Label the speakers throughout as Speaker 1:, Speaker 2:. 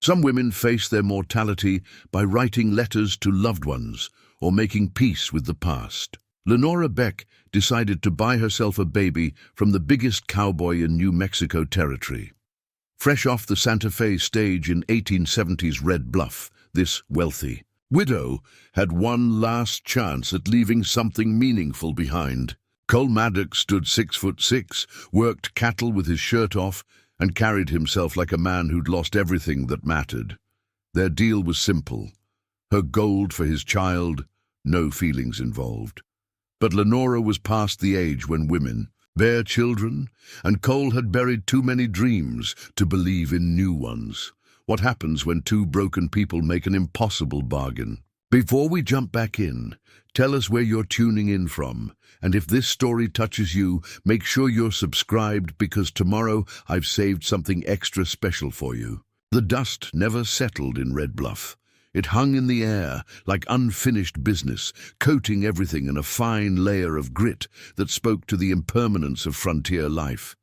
Speaker 1: Some women face their mortality by writing letters to loved ones or making peace with the past. Lenora Beck decided to buy herself a baby from the biggest cowboy in New Mexico territory. Fresh off the Santa Fe stage in 1870's Red Bluff, this wealthy widow had one last chance at leaving something meaningful behind. Cole Maddox stood 6'6", worked cattle with his shirt off, and carried himself like a man who'd lost everything that mattered. Their deal was simple. Her gold for his child, no feelings involved. But Lenora was past the age when women bear children, and Cole had buried too many dreams to believe in new ones. What happens when two broken people make an impossible bargain? Before we jump back in, tell us where you're tuning in from, and if this story touches you, make sure you're subscribed because tomorrow I've saved something extra special for you. The dust never settled in Red Bluff. It hung in the air like unfinished business, coating everything in a fine layer of grit that spoke to the impermanence of frontier life.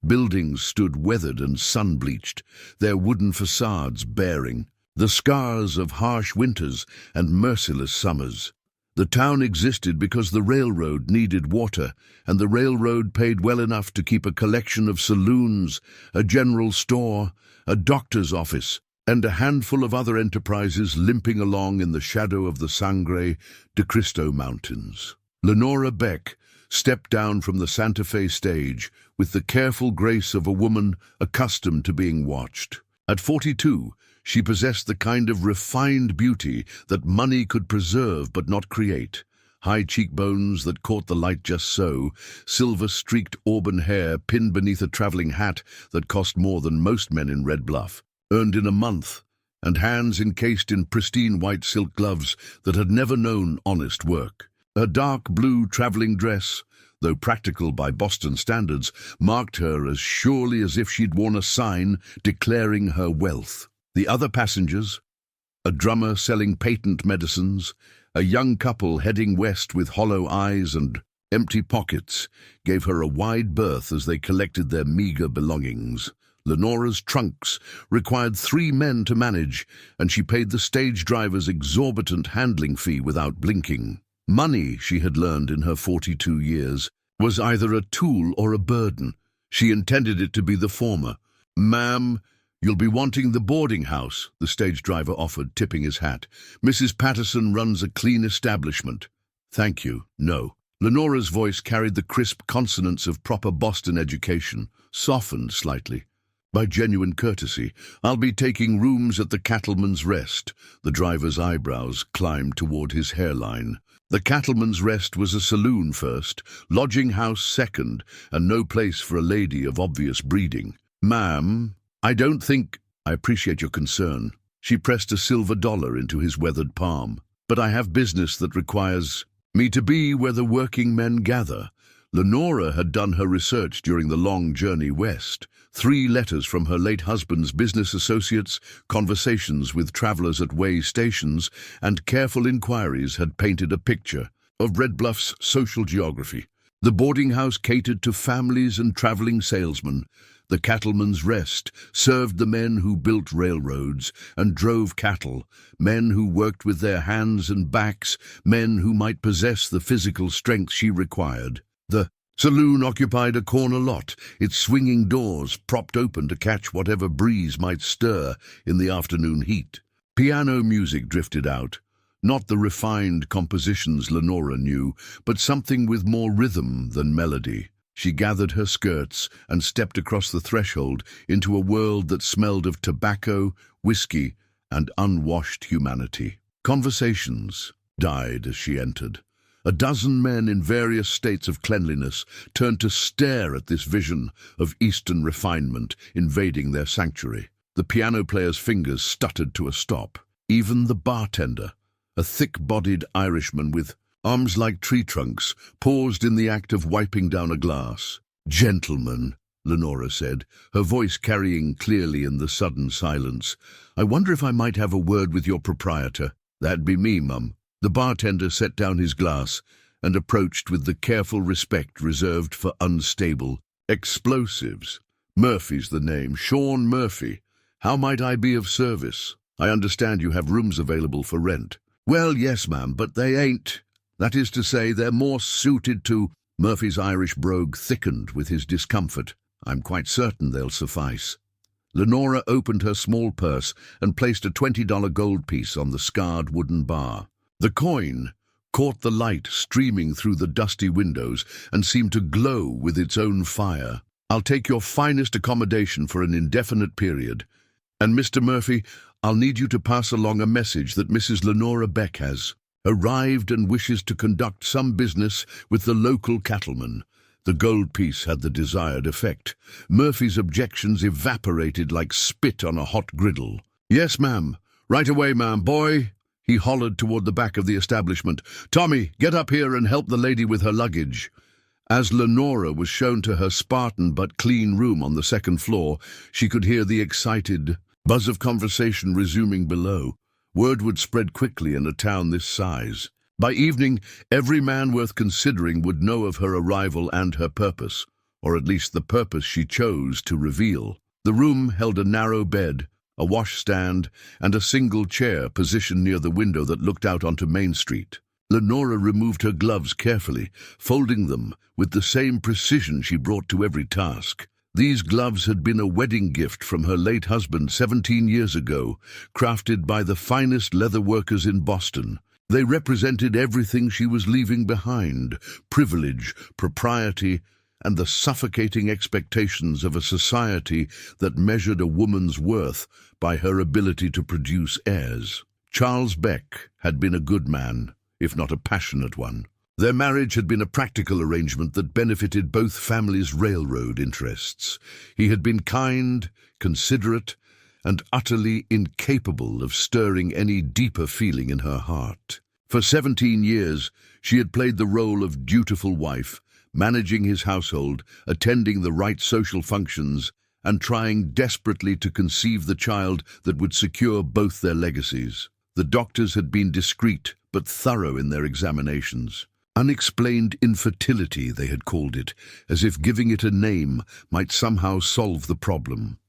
Speaker 1: Buildings stood weathered and sun-bleached, their wooden facades baring, the scars of harsh winters and merciless summers. The town existed because the railroad needed water, and the railroad paid well enough to keep a collection of saloons, a general store, a doctor's office, and a handful of other enterprises limping along in the shadow of the Sangre de Cristo Mountains. Lenora Beck stepped down from the Santa Fe stage with the careful grace of a woman accustomed to being watched. At 42, she possessed the kind of refined beauty that money could preserve but not create. High cheekbones that caught the light just so, silver-streaked auburn hair pinned beneath a traveling hat that cost more than most men in Red Bluff, earned in a month, and hands encased in pristine white silk gloves that had never known honest work. Her dark blue traveling dress, though practical by Boston standards, marked her as surely as if she'd worn a sign declaring her wealth. The other passengers, a drummer selling patent medicines, a young couple heading west with hollow eyes and empty pockets, gave her a wide berth as they collected their meager belongings. Lenora's trunks required 3 men to manage, and she paid the stage driver's exorbitant handling fee without blinking. Money, she had learned in her 42 years, was either a tool or a burden. She intended it to be the former. "Ma'am, you'll be wanting the boarding house," the stage driver offered, tipping his hat. "Mrs. Patterson runs a clean establishment." "Thank you, no." Lenora's voice carried the crisp consonants of proper Boston education, softened slightly by genuine courtesy. "I'll be taking rooms at the Cattleman's Rest." The driver's eyebrows climbed toward his hairline. The Cattleman's Rest was a saloon first, lodging house second, and no place for a lady of obvious breeding. "Ma'am, I don't think—" "I appreciate your concern." She pressed a silver dollar into his weathered palm. "But I have business that requires me to be where the working men gather." Lenora had done her research during the long journey west. 3 letters from her late husband's business associates, conversations with travelers at way stations, and careful inquiries had painted a picture of Red Bluff's social geography. The boarding house catered to families and traveling salesmen. The Cattleman's Rest served the men who built railroads and drove cattle, men who worked with their hands and backs, men who might possess the physical strength she required. The saloon occupied a corner lot, its swinging doors propped open to catch whatever breeze might stir in the afternoon heat. Piano music drifted out, not the refined compositions Lenora knew, but something with more rhythm than melody. She gathered her skirts and stepped across the threshold into a world that smelled of tobacco, whiskey, and unwashed humanity. Conversations died as she entered. A dozen men in various states of cleanliness turned to stare at this vision of Eastern refinement invading their sanctuary. The piano player's fingers stuttered to a stop. Even the bartender, a thick-bodied Irishman with arms like tree trunks, paused in the act of wiping down a glass. "Gentlemen," Lenora said, her voice carrying clearly in the sudden silence, "I wonder if I might have a word with your proprietor." "That'd be me, Mum." The bartender set down his glass and approached with the careful respect reserved for unstable explosives. "Murphy's the name, Sean Murphy. How might I be of service? I understand you have rooms available for rent. Well, yes, ma'am, but they ain't. That is to say, they're more suited to—" Murphy's Irish brogue thickened with his discomfort. "I'm quite certain they'll suffice." Lenora opened her small purse and placed a $20 gold piece on the scarred wooden bar. The coin caught the light streaming through the dusty windows and seemed to glow with its own fire. "I'll take your finest accommodation for an indefinite period. And Mr. Murphy, I'll need you to pass along a message that Mrs. Lenora Beck has arrived and wishes to conduct some business with the local cattleman." The gold piece had the desired effect. Murphy's objections evaporated like spit on a hot griddle. "Yes, ma'am. Right away, ma'am. Boy," he hollered toward the back of the establishment. "Tommy, get up here and help the lady with her luggage." As Lenora was shown to her Spartan but clean room on the second floor, she could hear the excited buzz of conversation resuming below. Word would spread quickly in a town this size. By evening, every man worth considering would know of her arrival and her purpose, or at least the purpose she chose to reveal. The room held a narrow bed, a washstand, and a single chair positioned near the window that looked out onto Main Street. Lenora removed her gloves carefully, folding them with the same precision she brought to every task. These gloves had been a wedding gift from her late husband 17 years ago, crafted by the finest leather workers in Boston. They represented everything she was leaving behind: privilege, propriety, and the suffocating expectations of a society that measured a woman's worth by her ability to produce heirs. Charles Beck had been a good man, if not a passionate one. Their marriage had been a practical arrangement that benefited both families' railroad interests. He had been kind, considerate, and utterly incapable of stirring any deeper feeling in her heart. For 17 years, she had played the role of dutiful wife, managing his household, attending the right social functions, and trying desperately to conceive the child that would secure both their legacies. The doctors had been discreet but thorough in their examinations. Unexplained infertility, they had called it, as if giving it a name might somehow solve the problem.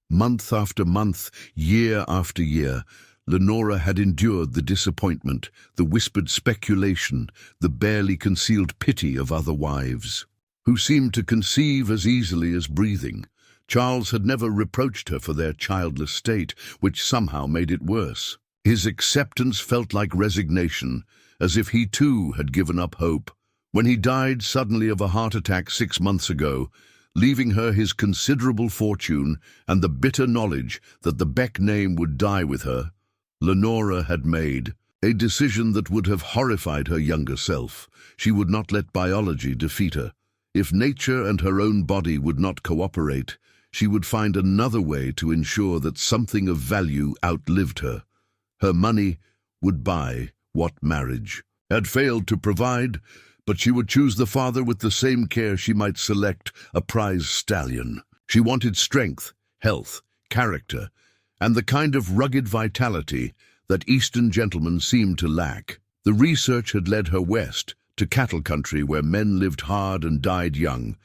Speaker 1: Month after month, year after year, Lenora had endured the disappointment, the whispered speculation, the barely concealed pity of other wives, who seemed to conceive as easily as breathing. Charles had never reproached her for their childless state, which somehow made it worse. His acceptance felt like resignation, as if he too had given up hope. When he died suddenly of a heart attack 6 months ago, leaving her his considerable fortune and the bitter knowledge that the Beck name would die with her, Lenora had made a decision that would have horrified her younger self. She would not let biology defeat her. If nature and her own body would not cooperate, she would find another way to ensure that something of value outlived her. Her money would buy what marriage had failed to provide, but she would choose the father with the same care she might select a prize stallion. She wanted strength, health, character, and the kind of rugged vitality that Eastern gentlemen seemed to lack. The research had led her west, to cattle country where men lived hard and died young,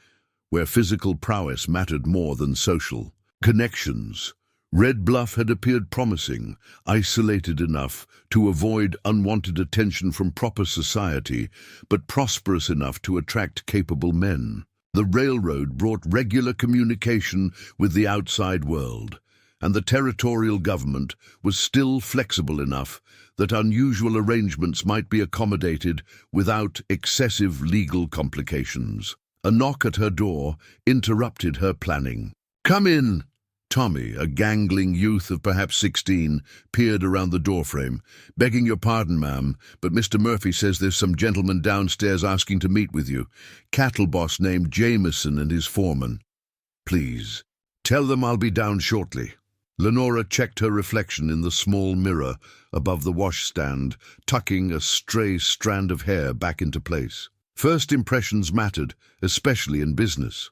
Speaker 1: where physical prowess mattered more than social connections. Red Bluff had appeared promising, isolated enough to avoid unwanted attention from proper society, but prosperous enough to attract capable men. The railroad brought regular communication with the outside world, and the territorial government was still flexible enough that unusual arrangements might be accommodated without excessive legal complications. A knock at her door interrupted her planning. "Come in!" Tommy, a gangling youth of perhaps 16, peered around the doorframe. "Begging your pardon, ma'am, but Mr. Murphy says there's some gentleman downstairs asking to meet with you. Cattle boss named Jameson and his foreman. Please, tell them I'll be down shortly." Lenora checked her reflection in the small mirror above the washstand, tucking a stray strand of hair back into place. First impressions mattered, especially in business.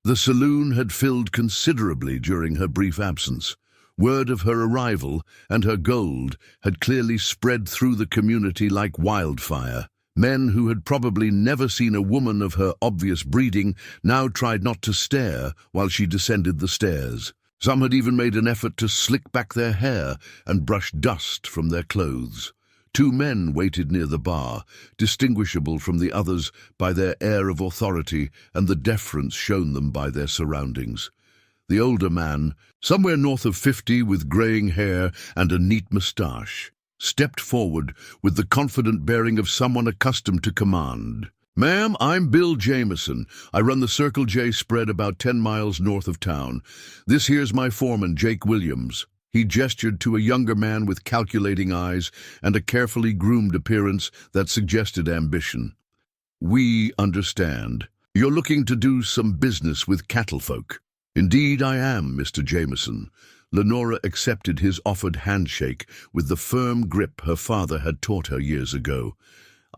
Speaker 1: The saloon had filled considerably during her brief absence. Word of her arrival and her gold had clearly spread through the community like wildfire. Men who had probably never seen a woman of her obvious breeding now tried not to stare while she descended the stairs. Some had even made an effort to slick back their hair and brush dust from their clothes. Two men waited near the bar, distinguishable from the others by their air of authority and the deference shown them by their surroundings. The older man, somewhere north of 50 with greying hair and a neat moustache, stepped forward with the confident bearing of someone accustomed to command. "Ma'am, I'm Bill Jameson. I run the Circle J spread about 10 miles north of town. This here's my foreman, Jake Williams." He gestured to a younger man with calculating eyes and a carefully groomed appearance that suggested ambition. "We understand. You're looking to do some business with cattle folk." "Indeed I am, Mr. Jameson." Lenora accepted his offered handshake with the firm grip her father had taught her years ago.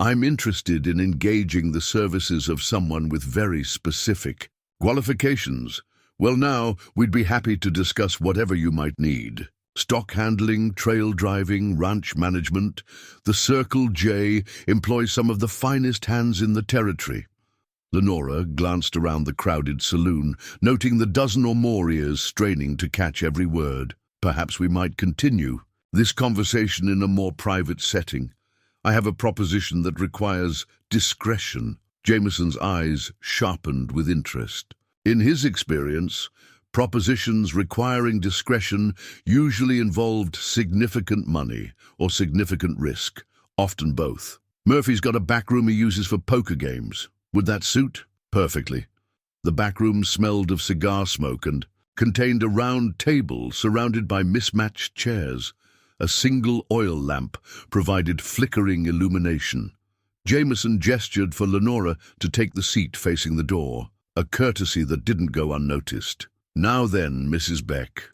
Speaker 1: "I'm interested in engaging the services of someone with very specific qualifications. Well now, we'd be happy to discuss whatever you might need. Stock handling, trail driving, ranch management. The Circle J employs some of the finest hands in the territory." Lenora glanced around the crowded saloon, noting the dozen or more ears straining to catch every word. "Perhaps we might continue this conversation in a more private setting. I have a proposition that requires discretion." Jameson's eyes sharpened with interest. In his experience, propositions requiring discretion usually involved significant money or significant risk, often both. "Murphy's got a back room he uses for poker games. Would that suit?" "Perfectly." The back room smelled of cigar smoke and contained a round table surrounded by mismatched chairs. A single oil lamp provided flickering illumination. Jameson gestured for Lenora to take the seat facing the door, a courtesy that didn't go unnoticed. "Now then, Mrs. Beck,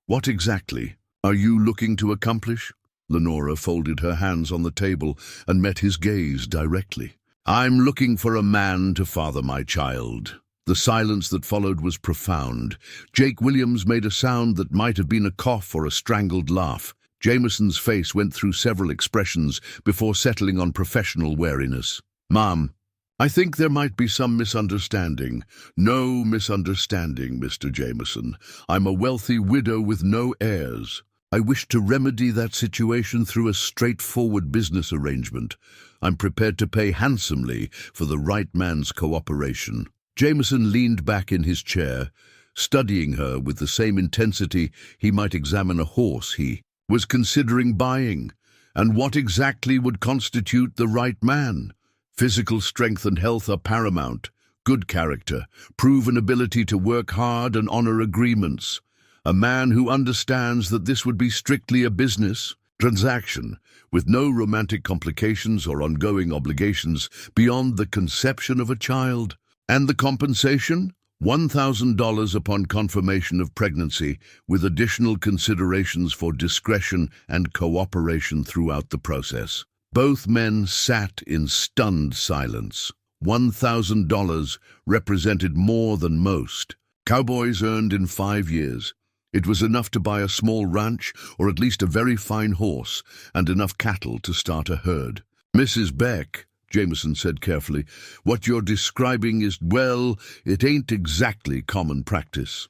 Speaker 1: what exactly are you looking to accomplish?" Lenora folded her hands on the table and met his gaze directly. "I'm looking for a man to father my child." The silence that followed was profound. Jake Williams made a sound that might have been a cough or a strangled laugh. Jameson's face went through several expressions before settling on professional wariness. "Ma'am, I think there might be some misunderstanding." "No misunderstanding, Mr. Jameson. I'm a wealthy widow with no heirs. I wish to remedy that situation through a straightforward business arrangement. I'm prepared to pay handsomely for the right man's cooperation." Jameson leaned back in his chair, studying her with the same intensity he might examine a horse he was considering buying. And what exactly would constitute the right man? Physical strength and health are paramount. Good character, proven ability to work hard and honor agreements. A man who understands that this would be strictly a business transaction, with no romantic complications or ongoing obligations beyond the conception of a child. And the compensation? $1,000 upon confirmation of pregnancy, with additional considerations for discretion and cooperation throughout the process. Both men sat in stunned silence. $1,000 represented more than most cowboys earned in 5 years. It was enough to buy a small ranch or at least a very fine horse and enough cattle to start a herd. "Mrs. Beck," Jameson said carefully, "what you're describing is, well, it ain't exactly common practice.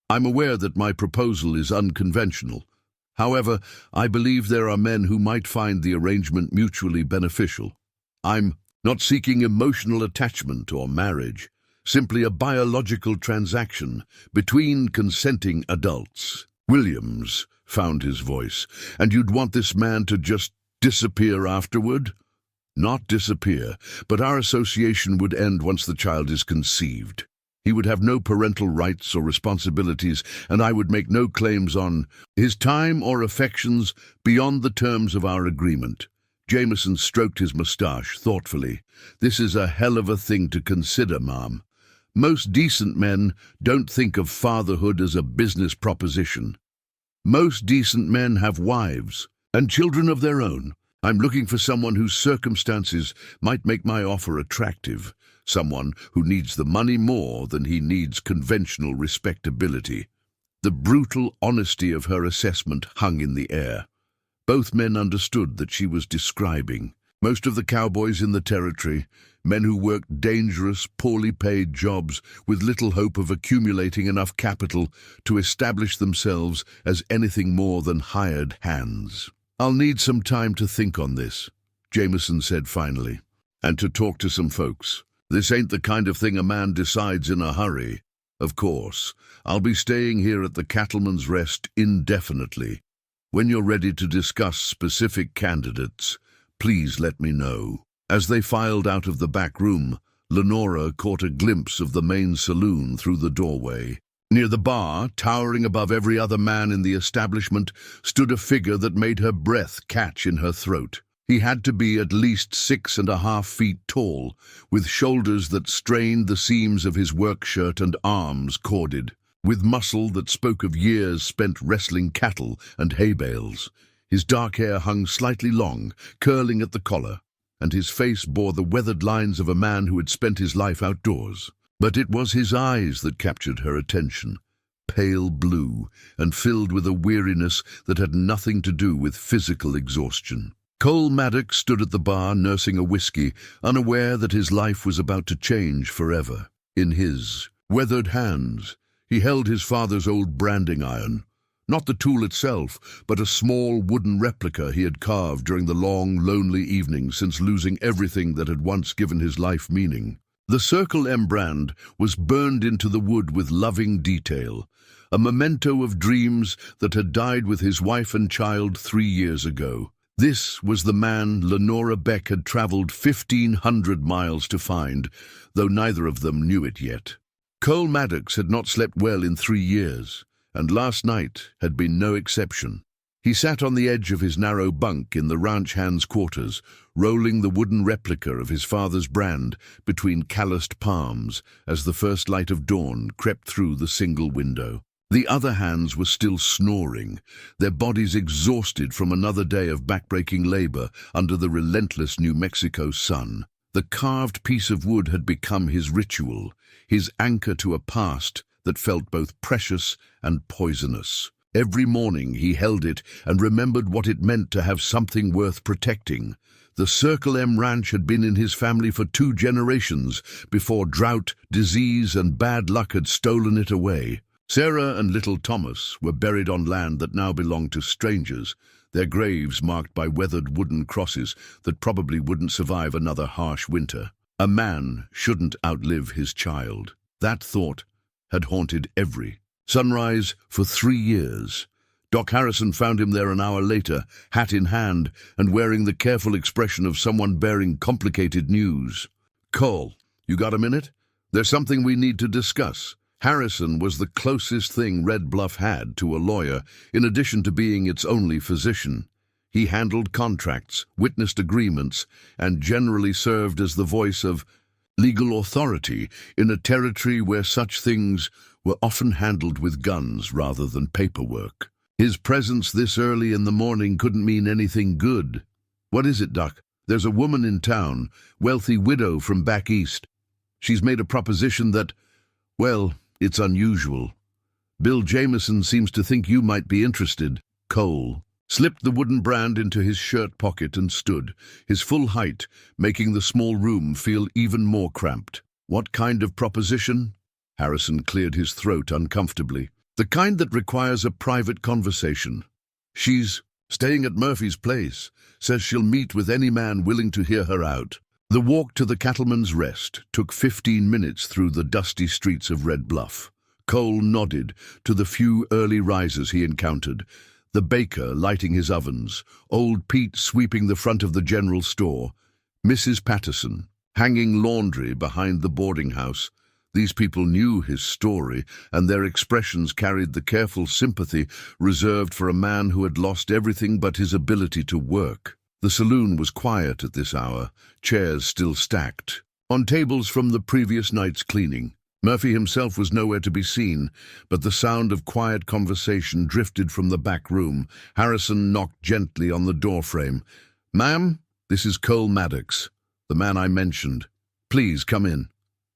Speaker 1: I'm aware that my proposal is unconventional. However, I believe there are men who might find the arrangement mutually beneficial. I'm not seeking emotional attachment or marriage, simply a biological transaction between consenting adults." Williams found his voice. "And you'd want this man to just disappear afterward?" "Not disappear, but our association would end once the child is conceived. He would have no parental rights or responsibilities, and I would make no claims on his time or affections beyond the terms of our agreement." Jameson stroked his moustache thoughtfully. "This is a hell of a thing to consider, ma'am. Most decent men don't think of fatherhood as a business proposition. Most decent men have wives and children of their own. I'm looking for someone whose circumstances might make my offer attractive, someone who needs the money more than he needs conventional respectability." The brutal honesty of her assessment hung in the air. Both men understood that she was describing most of the cowboys in the territory, Men who worked dangerous, poorly paid jobs with little hope of accumulating enough capital to establish themselves as anything more than hired hands. "I'll need some time to think on this," Jameson said finally, "and to talk to some folks. This ain't the kind of thing a man decides in a hurry. Of course, I'll be staying here at the Cattleman's Rest indefinitely. When you're ready to discuss specific candidates, please let me know." As they filed out of the back room, Lenora caught a glimpse of the main saloon through the doorway. Near the bar, towering above every other man in the establishment, stood a figure that made her breath catch in her throat. He had to be at least 6.5 feet tall, with shoulders that strained the seams of his work shirt and arms corded, with muscle that spoke of years spent wrestling cattle and hay bales. His dark hair hung slightly long, curling at the collar, and his face bore the weathered lines of a man who had spent his life outdoors. But it was his eyes that captured her attention, pale blue and filled with a weariness that had nothing to do with physical exhaustion. Cole Maddox stood at the bar nursing a whiskey, unaware that his life was about to change forever. In his weathered hands, he held his father's old branding iron. Not the tool itself, but a small wooden replica he had carved during the long, lonely evenings since losing everything that had once given his life meaning. The Circle M brand was burned into the wood with loving detail, a memento of dreams that had died with his wife and child 3 years ago. This was the man Lenora Beck had traveled 1,500 miles to find, though neither of them knew it yet. Cole Maddox had not slept well in 3 years, and last night had been no exception. He sat on the edge of his narrow bunk in the ranch hand's quarters, rolling the wooden replica of his father's brand between calloused palms as the first light of dawn crept through the single window. The other hands were still snoring, their bodies exhausted from another day of backbreaking labor under the relentless New Mexico sun. The carved piece of wood had become his ritual, his anchor to a past that felt both precious and poisonous. Every morning he held it and remembered what it meant to have something worth protecting. The Circle M ranch had been in his family for 2 generations before drought, disease, and bad luck had stolen it away. Sarah and little Thomas were buried on land that now belonged to strangers, their graves marked by weathered wooden crosses that probably wouldn't survive another harsh winter. A man shouldn't outlive his child. That thought had haunted every sunrise for 3 years. Doc Harrison found him there an hour later, hat in hand, and wearing the careful expression of someone bearing complicated news. "Cole, you got a minute? There's something we need to discuss." Harrison was the closest thing Red Bluff had to a lawyer, in addition to being its only physician. He handled contracts, witnessed agreements, and generally served as the voice of legal authority in a territory where such things were often handled with guns rather than paperwork. His presence this early in the morning couldn't mean anything good. "What is it, Doc?" "There's a woman in town, wealthy widow from back east. She's made a proposition that, well, it's unusual. Bill Jameson seems to think you might be interested." Cole slipped the wooden brand into his shirt pocket and stood, his full height making the small room feel even more cramped. "What kind of proposition?" Harrison cleared his throat uncomfortably. "The kind that requires a private conversation. She's staying at Murphy's place, says she'll meet with any man willing to hear her out." The walk to the Cattleman's Rest took 15 minutes through the dusty streets of Red Bluff. Cole nodded to the few early risers he encountered, the baker lighting his ovens, old Pete sweeping the front of the general store, Mrs. Patterson hanging laundry behind the boarding house. These people knew his story, and their expressions carried the careful sympathy reserved for a man who had lost everything but his ability to work. The saloon was quiet at this hour, chairs still stacked on tables from the previous night's cleaning. Murphy himself was nowhere to be seen, but the sound of quiet conversation drifted from the back room. Harrison knocked gently on the doorframe. "Ma'am, this is Cole Maddox, the man I mentioned. Please come in."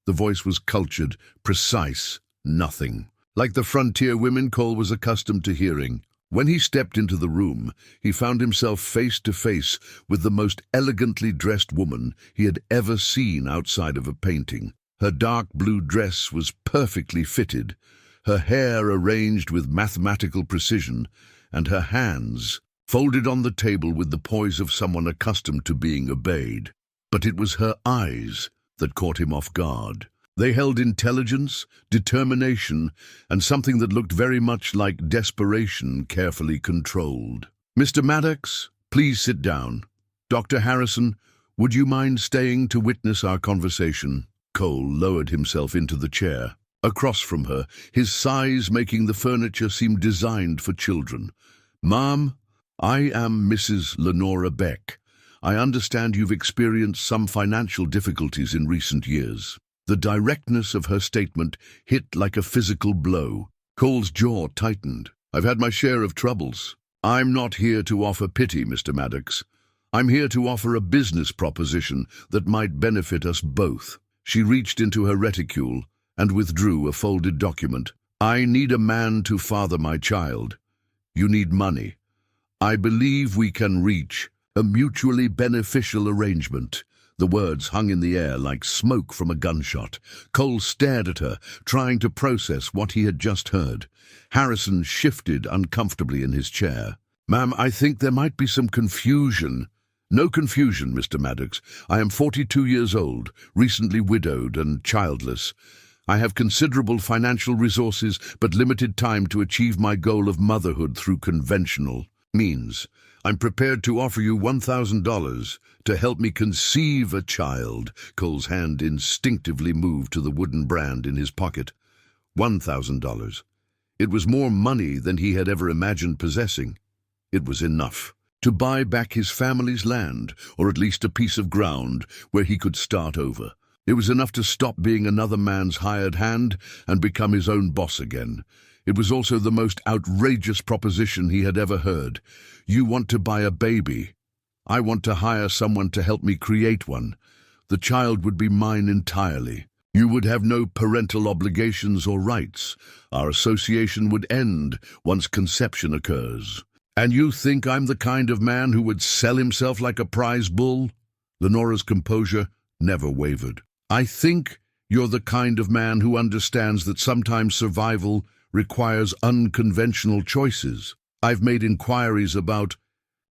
Speaker 1: The voice was cultured, precise, nothing like the frontier women Cole was accustomed to hearing. When he stepped into the room, he found himself face to face with the most elegantly dressed woman he had ever seen outside of a painting. Her dark blue dress was perfectly fitted, her hair arranged with mathematical precision, and her hands folded on the table with the poise of someone accustomed to being obeyed. But it was her eyes that caught him off guard. They held intelligence, determination, and something that looked very much like desperation carefully controlled. "Mr. Maddox, please sit down. Dr. Harrison, would you mind staying to witness our conversation?" Cole lowered himself into the chair. Across from her, his size making the furniture seem designed for children. "Ma'am, I am Mrs. Lenora Beck. I understand you've experienced some financial difficulties in recent years." The directness of her statement hit like a physical blow. Cole's jaw tightened. "I've had my share of troubles. I'm not here to offer pity, Mr. Maddox. I'm here to offer a business proposition that might benefit us both." She reached into her reticule and withdrew a folded document. "I need a man to father my child. You need money. I believe we can reach a mutually beneficial arrangement." The words hung in the air like smoke from a gunshot. Cole stared at her, trying to process what he had just heard. Harrison shifted uncomfortably in his chair. "Ma'am, I think there might be some confusion." "No confusion, Mr. Maddox. I am 42 years old, recently widowed and childless. I have considerable financial resources, but limited time to achieve my goal of motherhood through conventional means. I'm prepared to offer you $1,000 to help me conceive a child." Cole's hand instinctively moved to the wooden brand in his pocket. $1,000. It was more money than he had ever imagined possessing. It was enough to buy back his family's land, or at least a piece of ground where he could start over. It was enough to stop being another man's hired hand and become his own boss again. It was also the most outrageous proposition he had ever heard. "You want to buy a baby. I want to hire someone to help me create one. The child would be mine entirely. You would have no parental obligations or rights. Our association would end once conception occurs. And you think I'm the kind of man who would sell himself like a prize bull?" Lenora's composure never wavered. "I think you're the kind of man who understands that sometimes survival requires unconventional choices. I've made inquiries about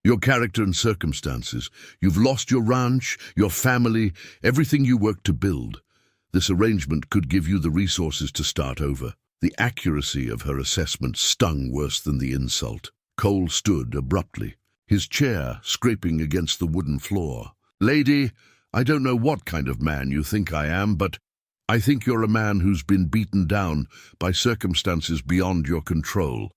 Speaker 1: your character and circumstances. You've lost your ranch, your family, everything you worked to build. This arrangement could give you the resources to start over." The accuracy of her assessment stung worse than the insult. Cole stood abruptly, his chair scraping against the wooden floor. "Lady, I don't know what kind of man you think I am, but I think you're a man who's been beaten down by circumstances beyond your control.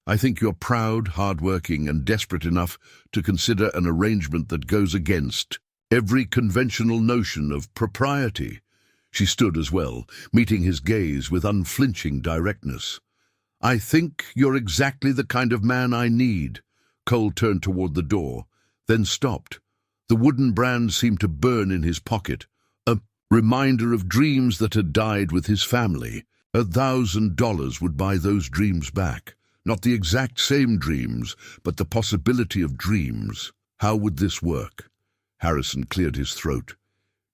Speaker 1: I think you're proud, hard-working, and desperate enough to consider an arrangement that goes against every conventional notion of propriety." She stood as well, meeting his gaze with unflinching directness. "I think you're exactly the kind of man I need." Cole turned toward the door, then stopped. The wooden brand seemed to burn in his pocket, a reminder of dreams that had died with his family. $1,000 would buy those dreams back. Not the exact same dreams, but the possibility of dreams. How would this work? Harrison cleared his throat.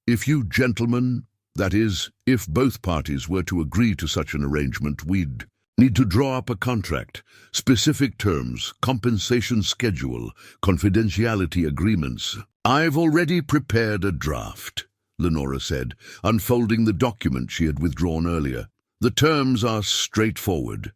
Speaker 1: "If you gentlemen, that is, if both parties were to agree to such an arrangement, we'd need to draw up a contract, specific terms, compensation schedule, confidentiality agreements." "I've already prepared a draft," Lenora said, unfolding the document she had withdrawn earlier. "The terms are straightforward.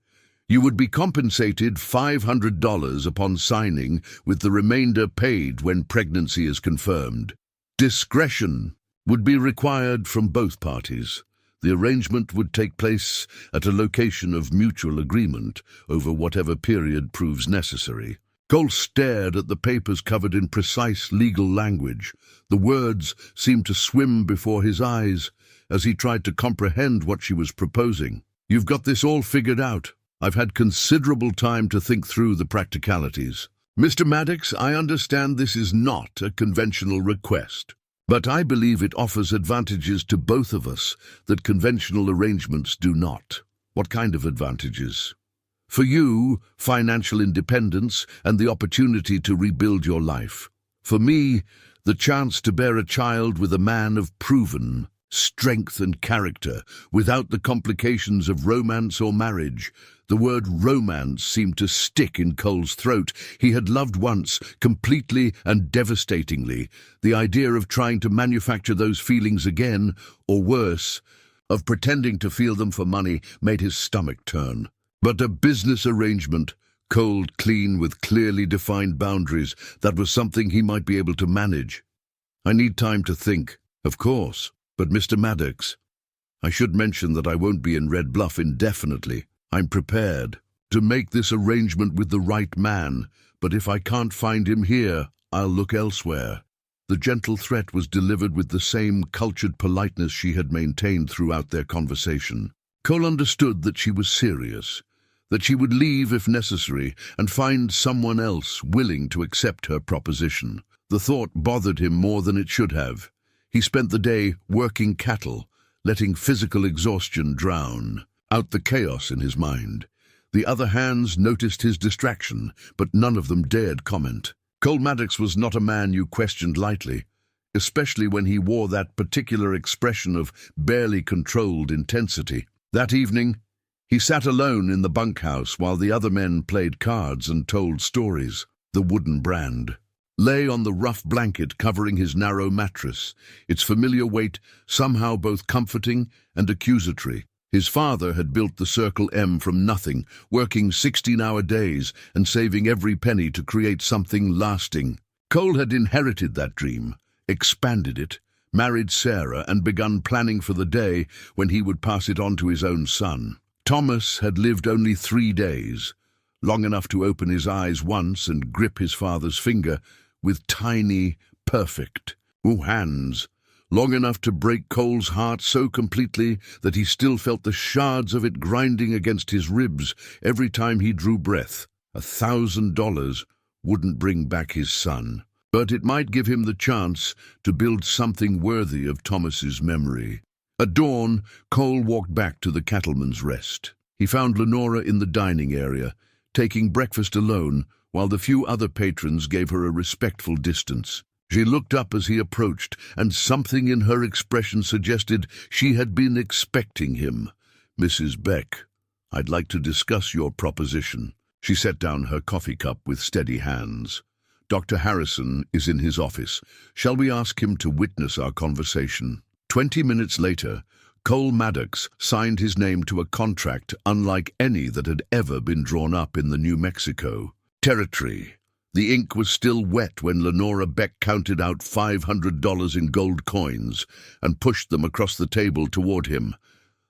Speaker 1: You would be compensated $500 upon signing, with the remainder paid when pregnancy is confirmed. Discretion would be required from both parties. The arrangement would take place at a location of mutual agreement over whatever period proves necessary." Cole stared at the papers covered in precise legal language. The words seemed to swim before his eyes as he tried to comprehend what she was proposing. "You've got this all figured out. I've had considerable time to think through the practicalities. Mr. Maddox, I understand this is not a conventional request, but I believe it offers advantages to both of us that conventional arrangements do not." "What kind of advantages?" For you, financial independence and the opportunity to rebuild your life. For me, the chance to bear a child with a man of proven strength and character, without the complications of romance or marriage. The word romance seemed to stick in Cole's throat. He had loved once, completely and devastatingly. The idea of trying to manufacture those feelings again, or worse, of pretending to feel them for money, made his stomach turn. But a business arrangement, cold, clean, with clearly defined boundaries, that was something he might be able to manage. I need time to think, of course. But Mr. Maddox, I should mention that I won't be in Red Bluff indefinitely. I'm prepared to make this arrangement with the right man, but if I can't find him here, I'll look elsewhere. The gentle threat was delivered with the same cultured politeness she had maintained throughout their conversation. Cole understood that she was serious, that she would leave if necessary and find someone else willing to accept her proposition. The thought bothered him more than it should have. He spent the day working cattle, letting physical exhaustion drown out the chaos in his mind. The other hands noticed his distraction, but none of them dared comment. Cole Maddox was not a man you questioned lightly, especially when he wore that particular expression of barely controlled intensity. That evening, he sat alone in the bunkhouse while the other men played cards and told stories. The wooden brand lay on the rough blanket covering his narrow mattress, its familiar weight somehow both comforting and accusatory. His father had built the Circle M from nothing, working 16-hour days and saving every penny to create something lasting. Cole had inherited that dream, expanded it, married Sarah, and begun planning for the day when he would pass it on to his own son. Thomas had lived only 3 days, long enough to open his eyes once and grip his father's finger with tiny, perfect hands, long enough to break Cole's heart so completely that he still felt the shards of it grinding against his ribs every time he drew breath. $1,000 wouldn't bring back his son, but it might give him the chance to build something worthy of Thomas's memory. At dawn, Cole walked back to the Cattleman's Rest. He found Lenora in the dining area, taking breakfast alone, while the few other patrons gave her a respectful distance. She looked up as he approached, and something in her expression suggested she had been expecting him. "Mrs. Beck, I'd like to discuss your proposition." She set down her coffee cup with steady hands. "Dr. Harrison is in his office. Shall we ask him to witness our conversation?" 20 minutes later, Cole Maddox signed his name to a contract unlike any that had ever been drawn up in the New Mexico territory. The ink was still wet when Lenora Beck counted out $500 in gold coins and pushed them across the table toward him.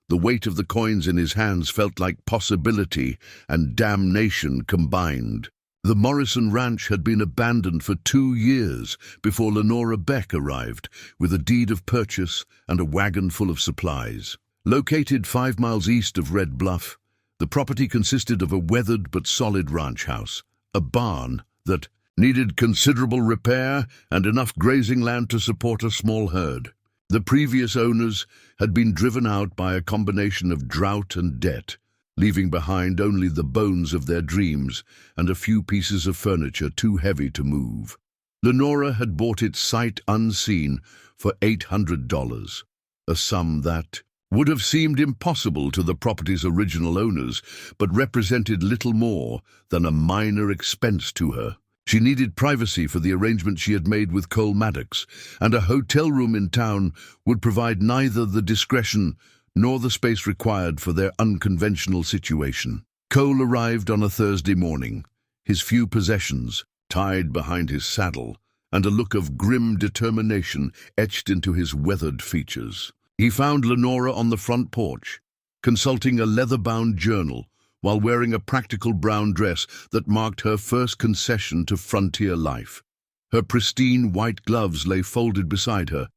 Speaker 1: The weight of the coins in his hands felt like possibility and damnation combined. The Morrison Ranch had been abandoned for 2 years before Lenora Beck arrived, with a deed of purchase and a wagon full of supplies. Located 5 miles east of Red Bluff, the property consisted of a weathered but solid ranch house, a barn that needed considerable repair and enough grazing land to support a small herd. The previous owners had been driven out by a combination of drought and debt, leaving behind only the bones of their dreams and a few pieces of furniture too heavy to move. Lenora had bought it sight unseen for $800, a sum that would have seemed impossible to the property's original owners, but represented little more than a minor expense to her. She needed privacy for the arrangement she had made with Cole Maddox, and a hotel room in town would provide neither the discretion nor the space required for their unconventional situation. Cole arrived on a Thursday morning, his few possessions tied behind his saddle, and a look of grim determination etched into his weathered features. He found Lenora on the front porch, consulting a leather-bound journal while wearing a practical brown dress that marked her first concession to frontier life. Her pristine white gloves lay folded beside her,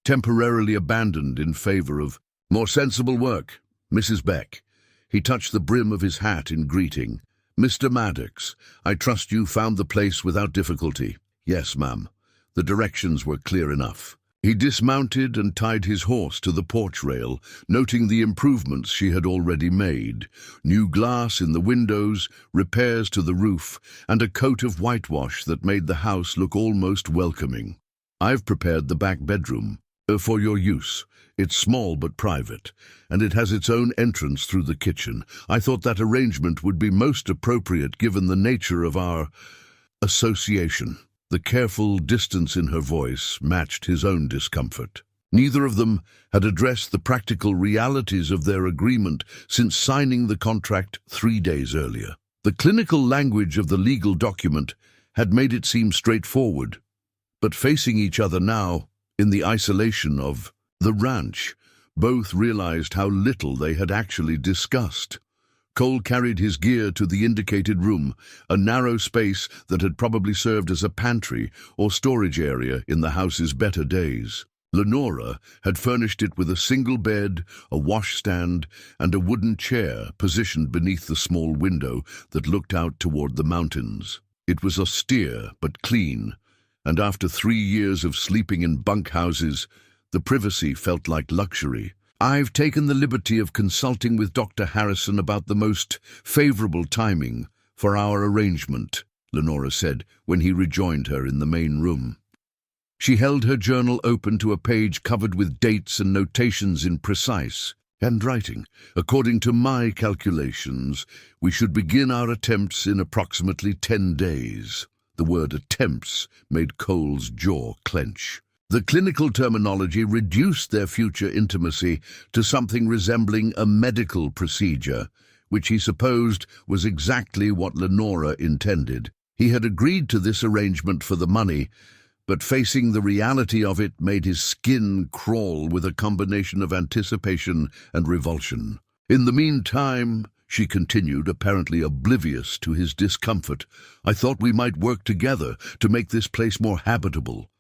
Speaker 1: temporarily abandoned in favor of more sensible work. "Mrs. Beck." He touched the brim of his hat in greeting. "Mr. Maddox, I trust you found the place without difficulty." "Yes, ma'am. The directions were clear enough." He dismounted and tied his horse to the porch rail, noting the improvements she had already made. New glass in the windows, repairs to the roof, and a coat of whitewash that made the house look almost welcoming. "I've prepared the back bedroom for your use. It's small but private, and it has its own entrance through the kitchen. I thought that arrangement would be most appropriate given the nature of our association." The careful distance in her voice matched his own discomfort. Neither of them had addressed the practical realities of their agreement since signing the contract 3 days earlier. The clinical language of the legal document had made it seem straightforward, but facing each other now, in the isolation of the ranch, both realized how little they had actually discussed. Cole carried his gear to the indicated room, a narrow space that had probably served as a pantry or storage area in the house's better days. Lenora had furnished it with a single bed, a washstand, and a wooden chair positioned beneath the small window that looked out toward the mountains. It was austere but clean, and after 3 years of sleeping in bunkhouses, the privacy felt like luxury. "I've taken the liberty of consulting with Dr. Harrison about the most favorable timing for our arrangement," Lenora said when he rejoined her in the main room. She held her journal open to a page covered with dates and notations in precise handwriting. "According to my calculations, we should begin our attempts in approximately 10 days. The word attempts made Cole's jaw clench. The clinical terminology reduced their future intimacy to something resembling a medical procedure, which he supposed was exactly what Lenora intended. He had agreed to this arrangement for the money, but facing the reality of it made his skin crawl with a combination of anticipation and revulsion. "In the meantime," she continued, apparently oblivious to his discomfort, "I thought we might work together to make this place more habitable.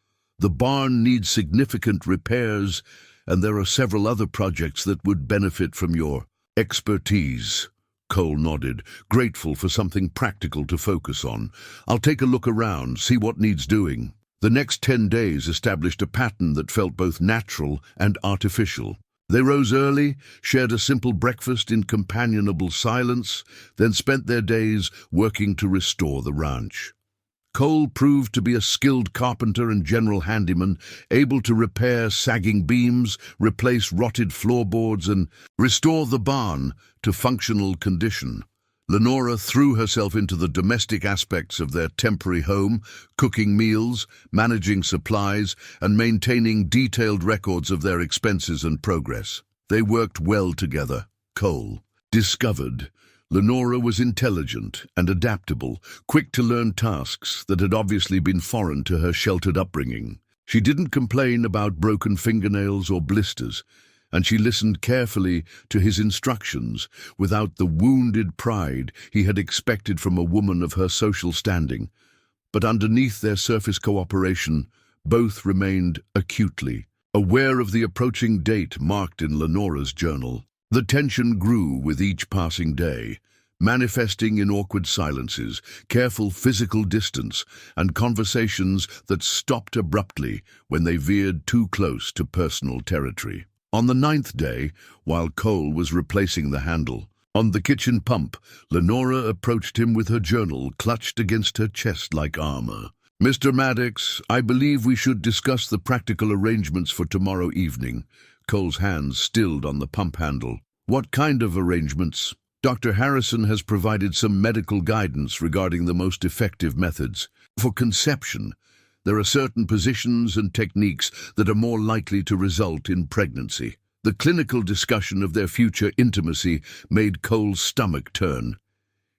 Speaker 1: The barn needs significant repairs, and there are several other projects that would benefit from your expertise." Cole nodded, grateful for something practical to focus on. "I'll take a look around, see what needs doing." The next 10 days established a pattern that felt both natural and artificial. They rose early, shared a simple breakfast in companionable silence, then spent their days working to restore the ranch. Cole proved to be a skilled carpenter and general handyman, able to repair sagging beams, replace rotted floorboards, and restore the barn to functional condition. Lenora threw herself into the domestic aspects of their temporary home, cooking meals, managing supplies, and maintaining detailed records of their expenses and progress. They worked well together. Cole discovered Lenora was intelligent and adaptable, quick to learn tasks that had obviously been foreign to her sheltered upbringing. She didn't complain about broken fingernails or blisters, and she listened carefully to his instructions without the wounded pride he had expected from a woman of her social standing. But underneath their surface cooperation, both remained acutely aware of the approaching date marked in Lenora's journal. The tension grew with each passing day, manifesting in awkward silences, careful physical distance, and conversations that stopped abruptly when they veered too close to personal territory. On the 9th day, while Cole was replacing the handle on the kitchen pump, Lenora approached him with her journal clutched against her chest like armor. "Mr. Maddox, I believe we should discuss the practical arrangements for tomorrow evening." Cole's hands stilled on the pump handle. "What kind of arrangements?" "Dr. Harrison has provided some medical guidance regarding the most effective methods. For conception, there are certain positions and techniques that are more likely to result in pregnancy." The clinical discussion of their future intimacy made Cole's stomach turn.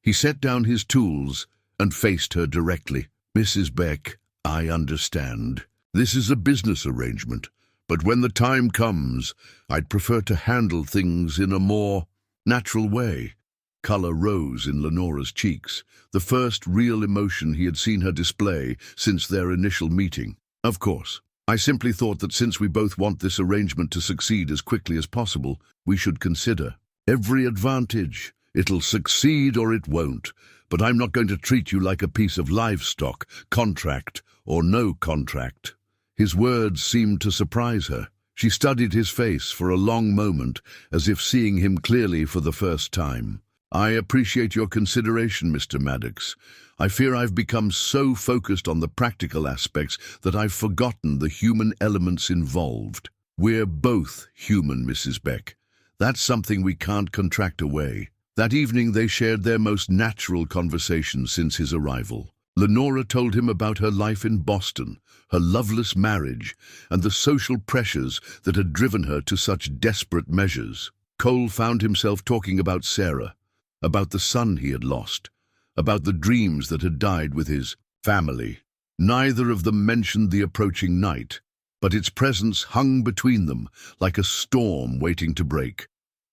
Speaker 1: He set down his tools and faced her directly. "Mrs. Beck, I understand. This is a business arrangement. But when the time comes, I'd prefer to handle things in a more natural way." Color rose in Lenora's cheeks, the first real emotion he had seen her display since their initial meeting. "Of course. I simply thought that since we both want this arrangement to succeed as quickly as possible, we should consider every advantage. It'll succeed or it won't, but I'm not going to treat you like a piece of livestock, contract or no contract." His words seemed to surprise her. She studied his face for a long moment, as if seeing him clearly for the first time. "I appreciate your consideration, Mr. Maddox. I fear I've become so focused on the practical aspects that I've forgotten the human elements involved. We're both human, Mrs. Beck. That's something we can't contract away." That evening they shared their most natural conversation since his arrival. Lenora told him about her life in Boston, her loveless marriage, and the social pressures that had driven her to such desperate measures. Cole found himself talking about Sarah, about the son he had lost, about the dreams that had died with his family. Neither of them mentioned the approaching night, but its presence hung between them like a storm waiting to break.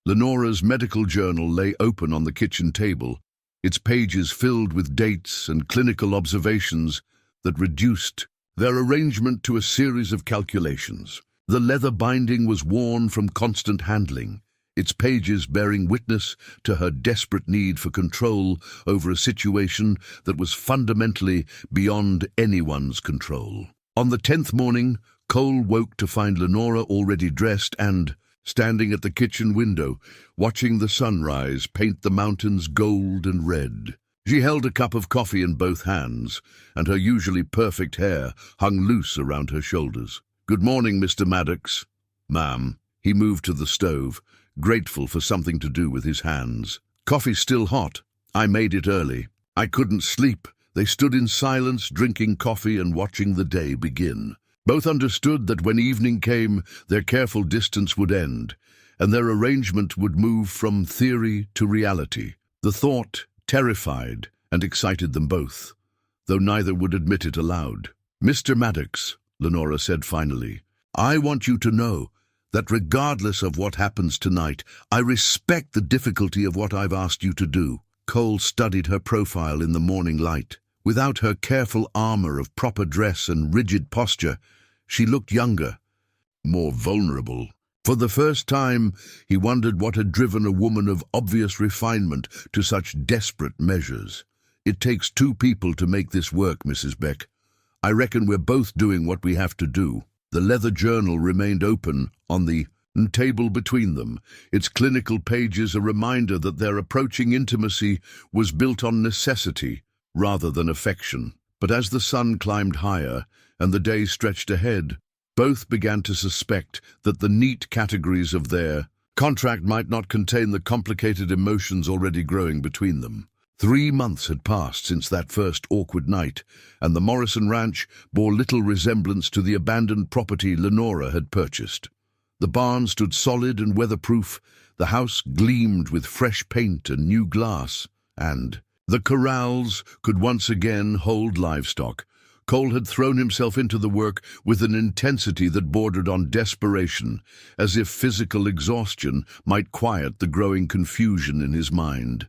Speaker 1: Lenora's medical journal lay open on the kitchen table, its pages filled with dates and clinical observations that reduced their arrangement to a series of calculations. The leather binding was worn from constant handling, its pages bearing witness to her desperate need for control over a situation that was fundamentally beyond anyone's control. On the 10th morning, Cole woke to find Lenora already dressed and standing at the kitchen window, watching the sunrise paint the mountains gold and red. She held a cup of coffee in both hands, and her usually perfect hair hung loose around her shoulders. "Good morning, Mr. Maddox." "Ma'am." He moved to the stove, grateful for something to do with his hands. "Coffee's still hot. I made it early. I couldn't sleep." They stood in silence, drinking coffee and watching the day begin. Both understood that when evening came, their careful distance would end, and their arrangement would move from theory to reality. The thought terrified and excited them both, though neither would admit it aloud. "Mr. Maddox," Lenora said finally, "I want you to know that regardless of what happens tonight, I respect the difficulty of what I've asked you to do." Cole studied her profile in the morning light. Without her careful armor of proper dress and rigid posture, she looked younger, more vulnerable. For the first time, he wondered what had driven a woman of obvious refinement to such desperate measures. "It takes two people to make this work, Mrs. Beck. I reckon we're both doing what we have to do." The leather journal remained open on the table between them, its clinical pages a reminder that their approaching intimacy was built on necessity rather than affection. But as the sun climbed higher and the day stretched ahead, both began to suspect that the neat categories of their contract might not contain the complicated emotions already growing between them. 3 months had passed since that first awkward night, and the Morrison Ranch bore little resemblance to the abandoned property Lenora had purchased. The barn stood solid and weatherproof, the house gleamed with fresh paint and new glass, and the corrals could once again hold livestock. Cole had thrown himself into the work with an intensity that bordered on desperation, as if physical exhaustion might quiet the growing confusion in his mind.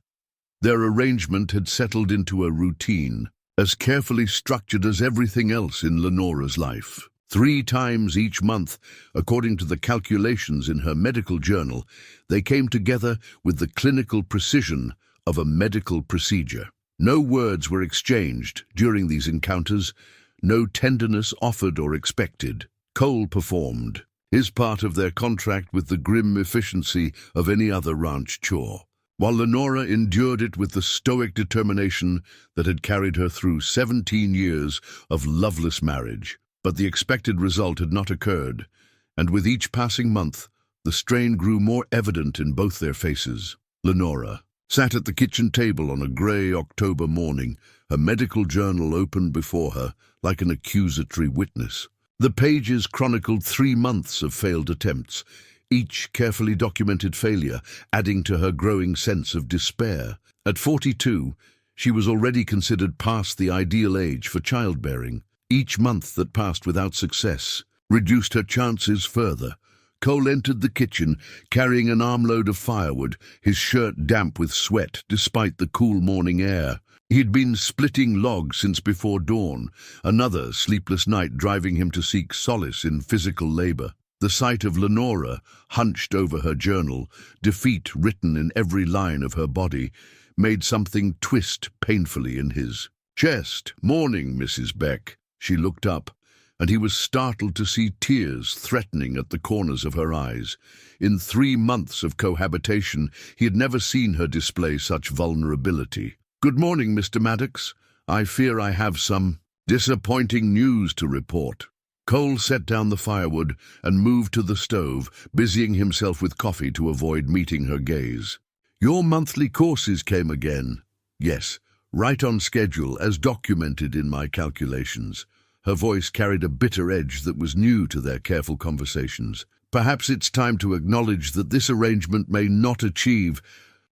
Speaker 1: Their arrangement had settled into a routine, as carefully structured as everything else in Lenora's life. 3 times each month, according to the calculations in her medical journal, they came together with the clinical precision of a medical procedure. No words were exchanged during these encounters, no tenderness offered or expected. Cole performed his part of their contract with the grim efficiency of any other ranch chore, while Lenora endured it with the stoic determination that had carried her through 17 years of loveless marriage. But the expected result had not occurred, and with each passing month, the strain grew more evident in both their faces. Lenora sat at the kitchen table on a grey October morning, her medical journal open before her like an accusatory witness. The pages chronicled 3 months of failed attempts, each carefully documented failure adding to her growing sense of despair. At 42, she was already considered past the ideal age for childbearing. Each month that passed without success reduced her chances further. Cole entered the kitchen, carrying an armload of firewood, his shirt damp with sweat despite the cool morning air. He'd been splitting logs since before dawn, another sleepless night driving him to seek solace in physical labor. The sight of Lenora, hunched over her journal, defeat written in every line of her body, made something twist painfully in his chest. "Morning, Mrs. Beck." She looked up, and he was startled to see tears threatening at the corners of her eyes. In 3 months of cohabitation, he had never seen her display such vulnerability. "Good morning, Mr. Maddox. I fear I have some disappointing news to report." Cole set down the firewood and moved to the stove, busying himself with coffee to avoid meeting her gaze. "Your monthly courses came again." "Yes, right on schedule, as documented in my calculations." Her voice carried a bitter edge that was new to their careful conversations. "Perhaps it's time to acknowledge that this arrangement may not achieve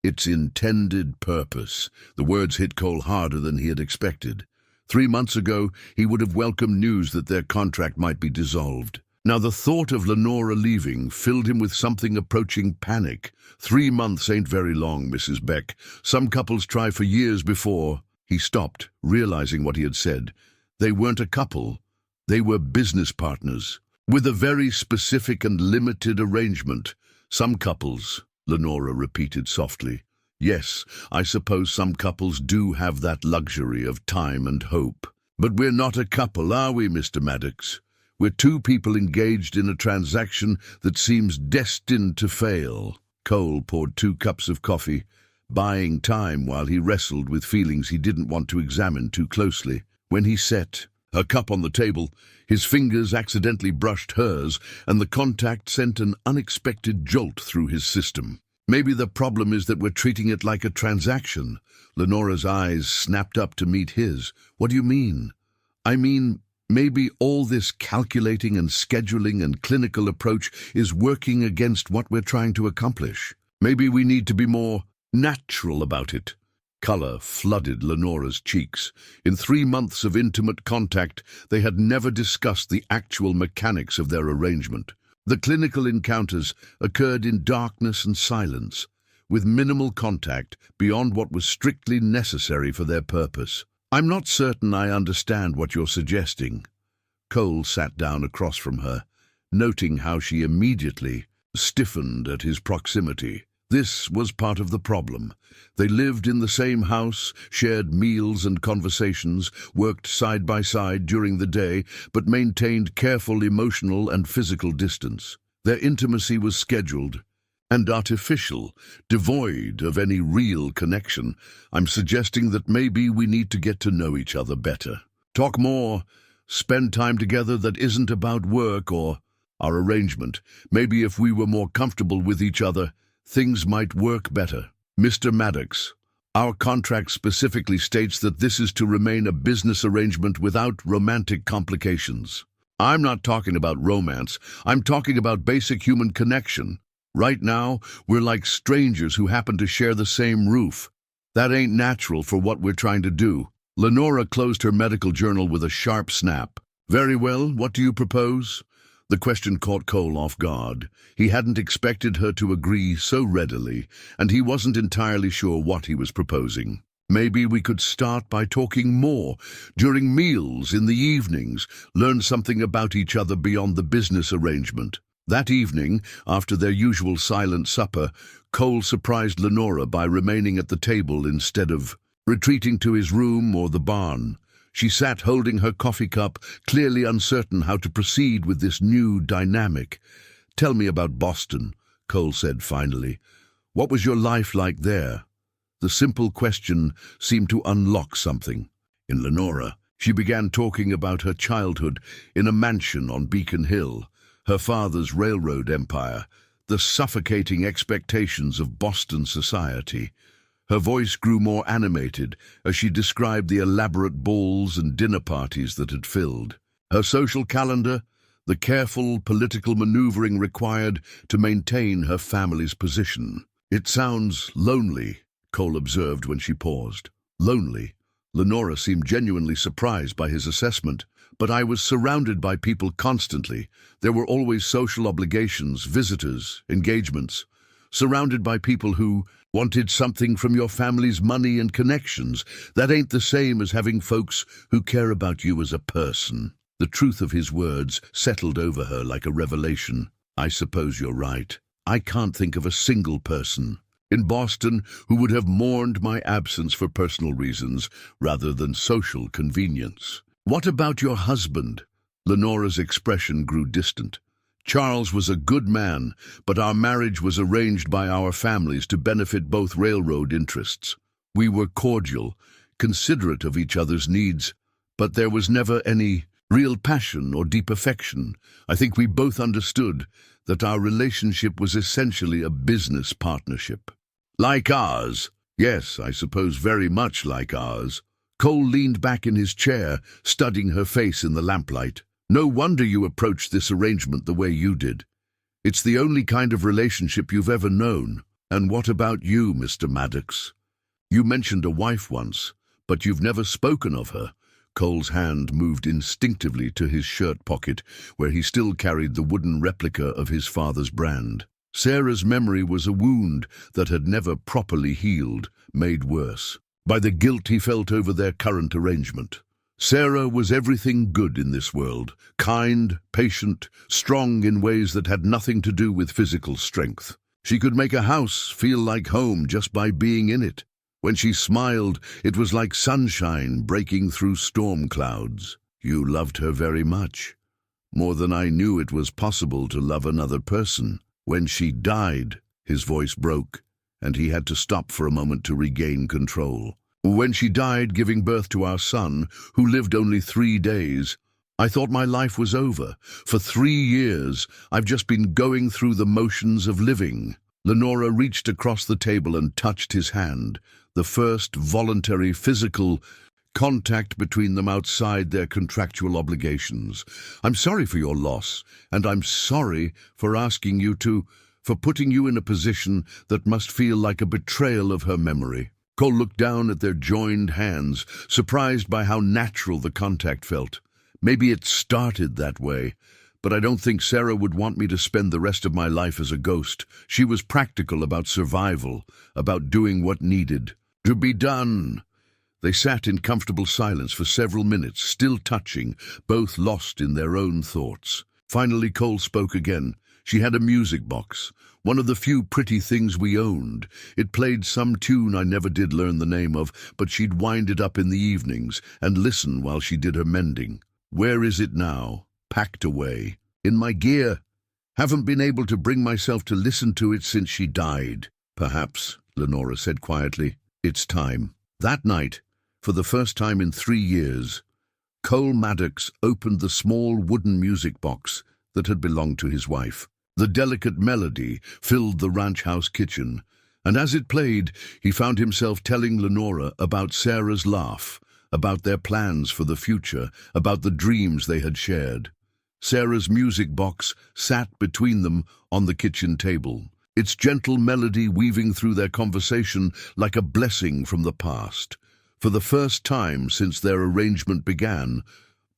Speaker 1: its intended purpose." The words hit Cole harder than he had expected. 3 months ago, he would have welcomed news that their contract might be dissolved. Now the thought of Lenora leaving filled him with something approaching panic. 3 months ain't very long, Mrs. Beck. Some couples try for years before. He stopped, realizing what he had said. They weren't a couple. They were business partners, with a very specific and limited arrangement. "Some couples," Lenora repeated softly. "Yes, I suppose some couples do have that luxury of time and hope. But we're not a couple, are we, Mr. Maddox? We're 2 people engaged in a transaction that seems destined to fail." Cole poured 2 cups of coffee, buying time while he wrestled with feelings he didn't want to examine too closely. When he set her cup on the table, his fingers accidentally brushed hers, and the contact sent an unexpected jolt through his system. "Maybe the problem is that we're treating it like a transaction." Lenora's eyes snapped up to meet his. "What do you mean?" "I mean, maybe all this calculating and scheduling and clinical approach is working against what we're trying to accomplish. Maybe we need to be more natural about it." Color flooded Lenora's cheeks. In 3 months of intimate contact, they had never discussed the actual mechanics of their arrangement. The clinical encounters occurred in darkness and silence, with minimal contact beyond what was strictly necessary for their purpose. "I'm not certain I understand what you're suggesting." Cole sat down across from her, noting how she immediately stiffened at his proximity. This was part of the problem. They lived in the same house, shared meals and conversations, worked side by side during the day, but maintained careful emotional and physical distance. Their intimacy was scheduled and artificial, devoid of any real connection. "I'm suggesting that maybe we need to get to know each other better. Talk more, spend time together that isn't about work or our arrangement. Maybe if we were more comfortable with each other, things might work better. Mr. Maddox, our contract specifically states that this is to remain a business arrangement without romantic complications." "I'm not talking about romance. I'm talking about basic human connection. Right now, we're like strangers who happen to share the same roof. That ain't natural for what we're trying to do." Lenora closed her medical journal with a sharp snap. "Very well, what do you propose?" The question caught Cole off guard. He hadn't expected her to agree so readily, and he wasn't entirely sure what he was proposing. "Maybe we could start by talking more during meals in the evenings, learn something about each other beyond the business arrangement." That evening, after their usual silent supper, Cole surprised Lenora by remaining at the table instead of retreating to his room or the barn. She sat holding her coffee cup, clearly uncertain how to proceed with this new dynamic. "Tell me about Boston," Cole said finally. "What was your life like there?" The simple question seemed to unlock something. In Lenora, she began talking about her childhood in a mansion on Beacon Hill, her father's railroad empire, the suffocating expectations of Boston society. Her voice grew more animated as she described the elaborate balls and dinner parties that had filled her social calendar, the careful political maneuvering required to maintain her family's position. "It sounds lonely," Cole observed when she paused. "Lonely?" Lenora seemed genuinely surprised by his assessment. "But I was surrounded by people constantly. There were always social obligations, visitors, engagements. Surrounded by people who wanted something from your family's money and connections. That ain't the same as having folks who care about you as a person." The truth of his words settled over her like a revelation. "I suppose you're right. I can't think of a single person in Boston who would have mourned my absence for personal reasons rather than social convenience." "What about your husband?" Lenora's expression grew distant. Charles was a good man, but our marriage was arranged by our families to benefit both railroad interests. We were cordial, considerate of each other's needs, but there was never any real passion or deep affection. I think we both understood that our relationship was essentially a business partnership. Like ours. Yes, I suppose very much like ours. Cole leaned back in his chair, studying her face in the lamplight. No wonder you approached this arrangement the way you did. It's the only kind of relationship you've ever known. And what about you, Mr. Maddox? You mentioned a wife once, but you've never spoken of her. Cole's hand moved instinctively to his shirt pocket, where he still carried the wooden replica of his father's brand. Sarah's memory was a wound that had never properly healed, made worse by the guilt he felt over their current arrangement. Sarah was everything good in this world, kind, patient, strong in ways that had nothing to do with physical strength. She could make a house feel like home just by being in it. When she smiled, it was like sunshine breaking through storm clouds. You loved her very much, more than I knew it was possible to love another person. When she died, his voice broke, and he had to stop for a moment to regain control. When she died giving birth to our son, who lived only 3 days, I thought my life was over. For 3 years, I've just been going through the motions of living. Lenora reached across the table and touched his hand, the first voluntary physical contact between them outside their contractual obligations. I'm sorry for your loss, and I'm sorry for for putting you in a position that must feel like a betrayal of her memory. Cole looked down at their joined hands, surprised by how natural the contact felt. Maybe it started that way, but I don't think Sarah would want me to spend the rest of my life as a ghost. She was practical about survival, about doing what needed to be done. They sat in comfortable silence for several minutes, still touching, both lost in their own thoughts. Finally, Cole spoke again. She had a music box, one of the few pretty things we owned. It played some tune I never did learn the name of, but she'd wind it up in the evenings and listen while she did her mending. Where is it now? Packed away. In my gear. Haven't been able to bring myself to listen to it since she died. Perhaps, Lenora said quietly, it's time. That night, for the first time in 3 years, Cole Maddox opened the small wooden music box that had belonged to his wife. The delicate melody filled the ranch house kitchen, and as it played, he found himself telling Lenora about Sarah's laugh, about their plans for the future, about the dreams they had shared. Sarah's music box sat between them on the kitchen table, its gentle melody weaving through their conversation like a blessing from the past. For the first time since their arrangement began,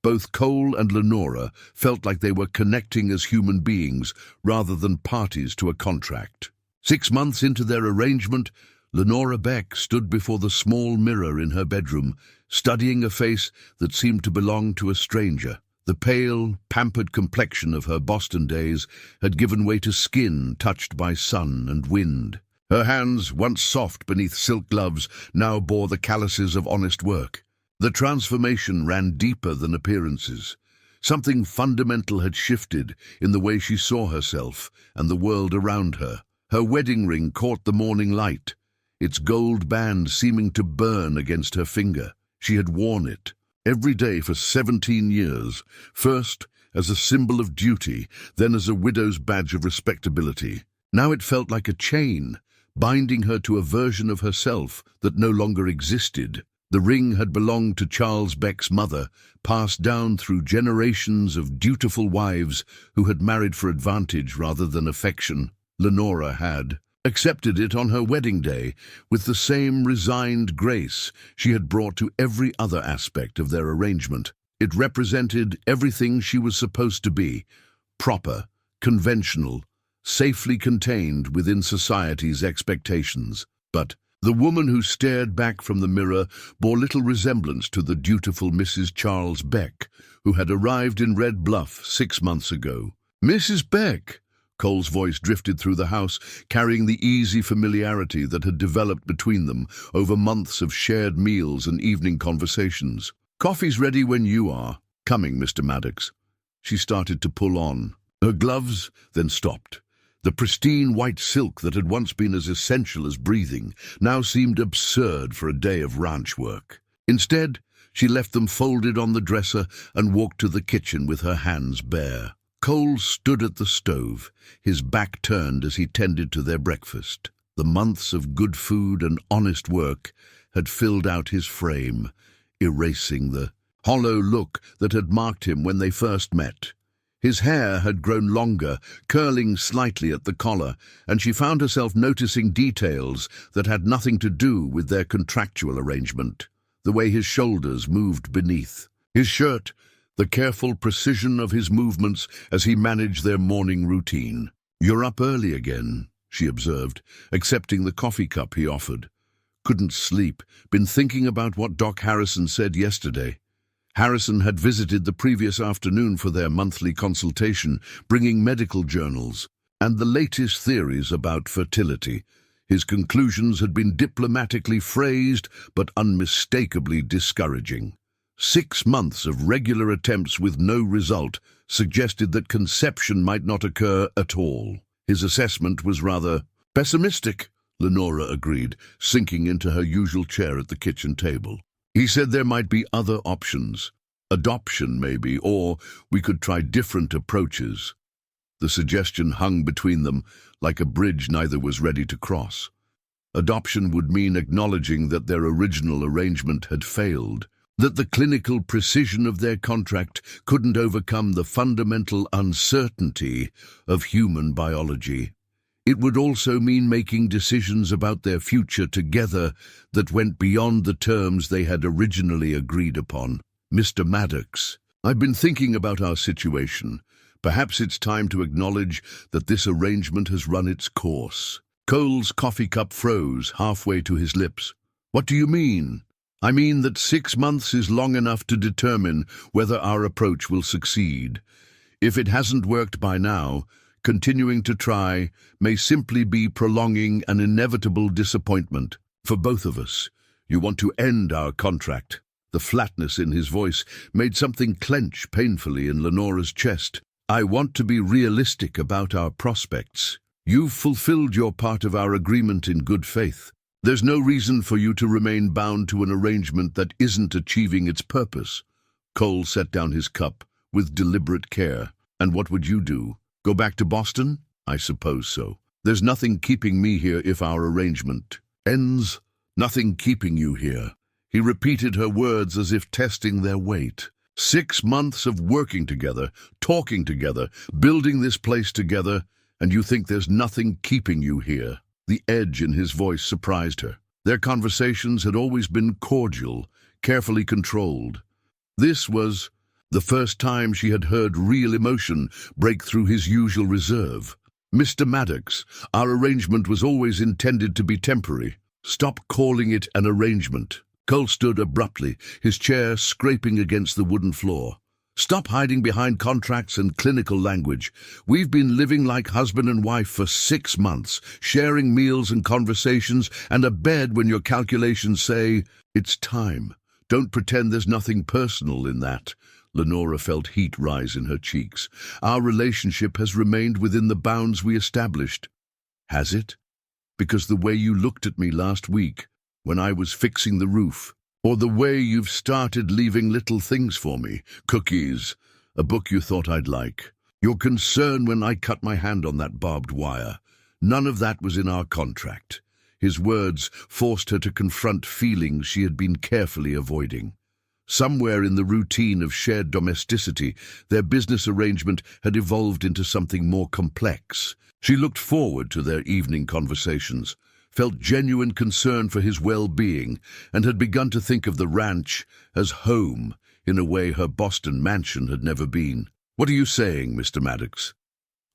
Speaker 1: both Cole and Lenora felt like they were connecting as human beings rather than parties to a contract. 6 months into their arrangement, Lenora Beck stood before the small mirror in her bedroom, studying a face that seemed to belong to a stranger. The pale, pampered complexion of her Boston days had given way to skin touched by sun and wind. Her hands, once soft beneath silk gloves, now bore the calluses of honest work. The transformation ran deeper than appearances. Something fundamental had shifted in the way she saw herself and the world around her. Her wedding ring caught the morning light, its gold band seeming to burn against her finger. She had worn it every day for 17 years, first as a symbol of duty, then as a widow's badge of respectability. Now it felt like a chain, binding her to a version of herself that no longer existed. The ring had belonged to Charles Beck's mother, passed down through generations of dutiful wives who had married for advantage rather than affection. Lenora had accepted it on her wedding day with the same resigned grace she had brought to every other aspect of their arrangement. It represented everything she was supposed to be: proper, conventional, safely contained within society's expectations. But the woman who stared back from the mirror bore little resemblance to the dutiful Mrs. Charles Beck, who had arrived in Red Bluff 6 months ago. Mrs. Beck! Cole's voice drifted through the house, carrying the easy familiarity that had developed between them over months of shared meals and evening conversations. Coffee's ready when you are. Coming, Mr. Maddox. She started to pull on. Her gloves then stopped. The pristine white silk that had once been as essential as breathing now seemed absurd for a day of ranch work. Instead, she left them folded on the dresser and walked to the kitchen with her hands bare. Cole stood at the stove, his back turned as he tended to their breakfast. The months of good food and honest work had filled out his frame, erasing the hollow look that had marked him when they first met. His hair had grown longer, curling slightly at the collar, and she found herself noticing details that had nothing to do with their contractual arrangement. The way his shoulders moved beneath his shirt, the careful precision of his movements as he managed their morning routine. "You're up early again," she observed, accepting the coffee cup he offered. "Couldn't sleep. Been thinking about what Doc Harrison said yesterday." Harrison had visited the previous afternoon for their monthly consultation, bringing medical journals and the latest theories about fertility. His conclusions had been diplomatically phrased, but unmistakably discouraging. 6 months of regular attempts with no result suggested that conception might not occur at all. His assessment was rather pessimistic, Lenora agreed, sinking into her usual chair at the kitchen table. He said there might be other options. Adoption, maybe, or we could try different approaches. The suggestion hung between them like a bridge neither was ready to cross. Adoption would mean acknowledging that their original arrangement had failed, that the clinical precision of their contract couldn't overcome the fundamental uncertainty of human biology. It would also mean making decisions about their future together that went beyond the terms they had originally agreed upon. "Mr. Maddox, I've been thinking about our situation. Perhaps it's time to acknowledge that this arrangement has run its course." Cole's coffee cup froze halfway to his lips. "What do you mean?" "I mean that 6 months is long enough to determine whether our approach will succeed. If it hasn't worked by now, continuing to try may simply be prolonging an inevitable disappointment for both of us. You want to end our contract." The flatness in his voice made something clench painfully in Lenora's chest. "I want to be realistic about our prospects. You've fulfilled your part of our agreement in good faith. There's no reason for you to remain bound to an arrangement that isn't achieving its purpose." Cole set down his cup with deliberate care. "And what would you do? Go back to Boston?" "I suppose so. There's nothing keeping me here if our arrangement ends. Nothing keeping you here." He repeated her words as if testing their weight. 6 months of working together, talking together, building this place together, and you think there's nothing keeping you here? The edge in his voice surprised her. Their conversations had always been cordial, carefully controlled. This was the first time she had heard real emotion break through his usual reserve. "Mr. Maddox, our arrangement was always intended to be temporary. Stop calling it an arrangement." Cole stood abruptly, his chair scraping against the wooden floor. "Stop hiding behind contracts and clinical language. We've been living like husband and wife for 6 months, sharing meals and conversations and a bed when your calculations say it's time. Don't pretend there's nothing personal in that." Lenora felt heat rise in her cheeks. "Our relationship has remained within the bounds we established." "Has it? Because the way you looked at me last week, when I was fixing the roof, or the way you've started leaving little things for me, cookies, a book you thought I'd like, your concern when I cut my hand on that barbed wire, none of that was in our contract." His words forced her to confront feelings she had been carefully avoiding. Somewhere in the routine of shared domesticity, their business arrangement had evolved into something more complex. She looked forward to their evening conversations, felt genuine concern for his well-being, and had begun to think of the ranch as home in a way her Boston mansion had never been. "What are you saying, Mr. Maddox?"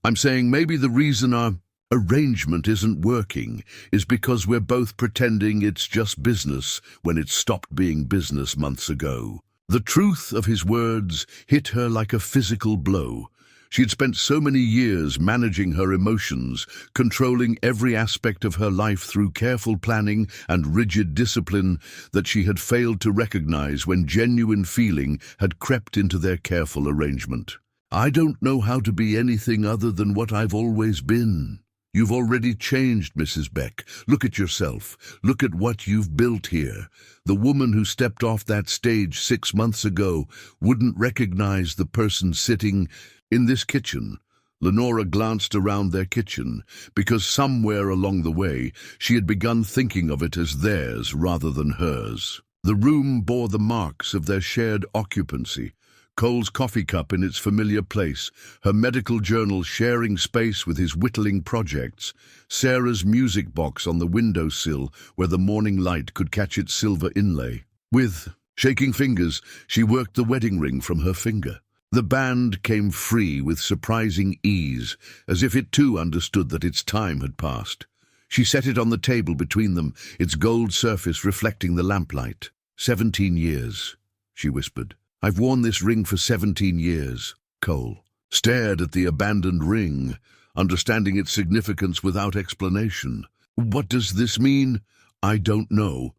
Speaker 1: "I'm saying maybe the reason our arrangement isn't working is because we're both pretending it's just business when it stopped being business months ago." The truth of his words hit her like a physical blow. She had spent so many years managing her emotions, controlling every aspect of her life through careful planning and rigid discipline, that she had failed to recognize when genuine feeling had crept into their careful arrangement. I don't know how to be anything other than what I've always been. You've already changed, Mrs. Beck. Look at yourself. Look at what you've built here. The woman who stepped off that stage 6 months ago wouldn't recognize the person sitting in this kitchen. Lenora glanced around their kitchen, because somewhere along the way she had begun thinking of it as theirs rather than hers. The room bore the marks of their shared occupancy. Cole's coffee cup in its familiar place, her medical journal sharing space with his whittling projects, Sarah's music box on the windowsill where the morning light could catch its silver inlay. With shaking fingers, she worked the wedding ring from her finger. The band came free with surprising ease, as if it too understood that its time had passed. She set it on the table between them, its gold surface reflecting the lamplight. 17 years, she whispered. I've worn this ring for 17 years. Cole stared at the abandoned ring, understanding its significance without explanation. What does this mean? I don't know.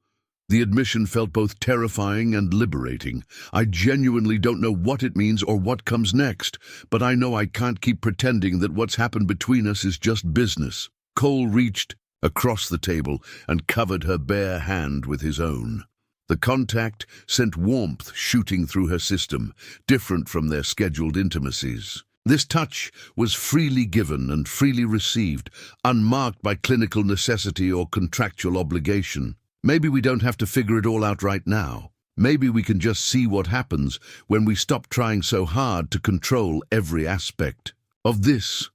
Speaker 1: The admission felt both terrifying and liberating. I genuinely don't know what it means or what comes next, but I know I can't keep pretending that what's happened between us is just business. Cole reached across the table and covered her bare hand with his own. The contact sent warmth shooting through her system, different from their scheduled intimacies. This touch was freely given and freely received, unmarked by clinical necessity or contractual obligation. Maybe we don't have to figure it all out right now. Maybe we can just see what happens when we stop trying so hard to control every aspect of this.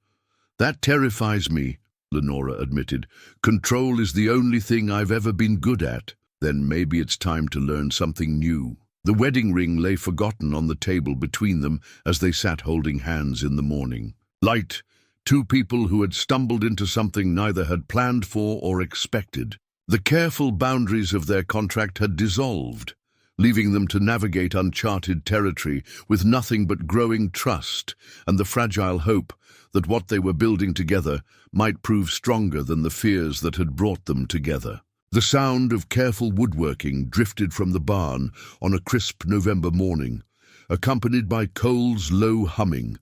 Speaker 1: That terrifies me, Lenora admitted. Control is the only thing I've ever been good at. Then maybe it's time to learn something new. The wedding ring lay forgotten on the table between them as they sat holding hands in the morning. Light, two people who had stumbled into something neither had planned for or expected. The careful boundaries of their contract had dissolved, leaving them to navigate uncharted territory with nothing but growing trust and the fragile hope that what they were building together might prove stronger than the fears that had brought them together. The sound of careful woodworking drifted from the barn on a crisp November morning, accompanied by Cole's low humming.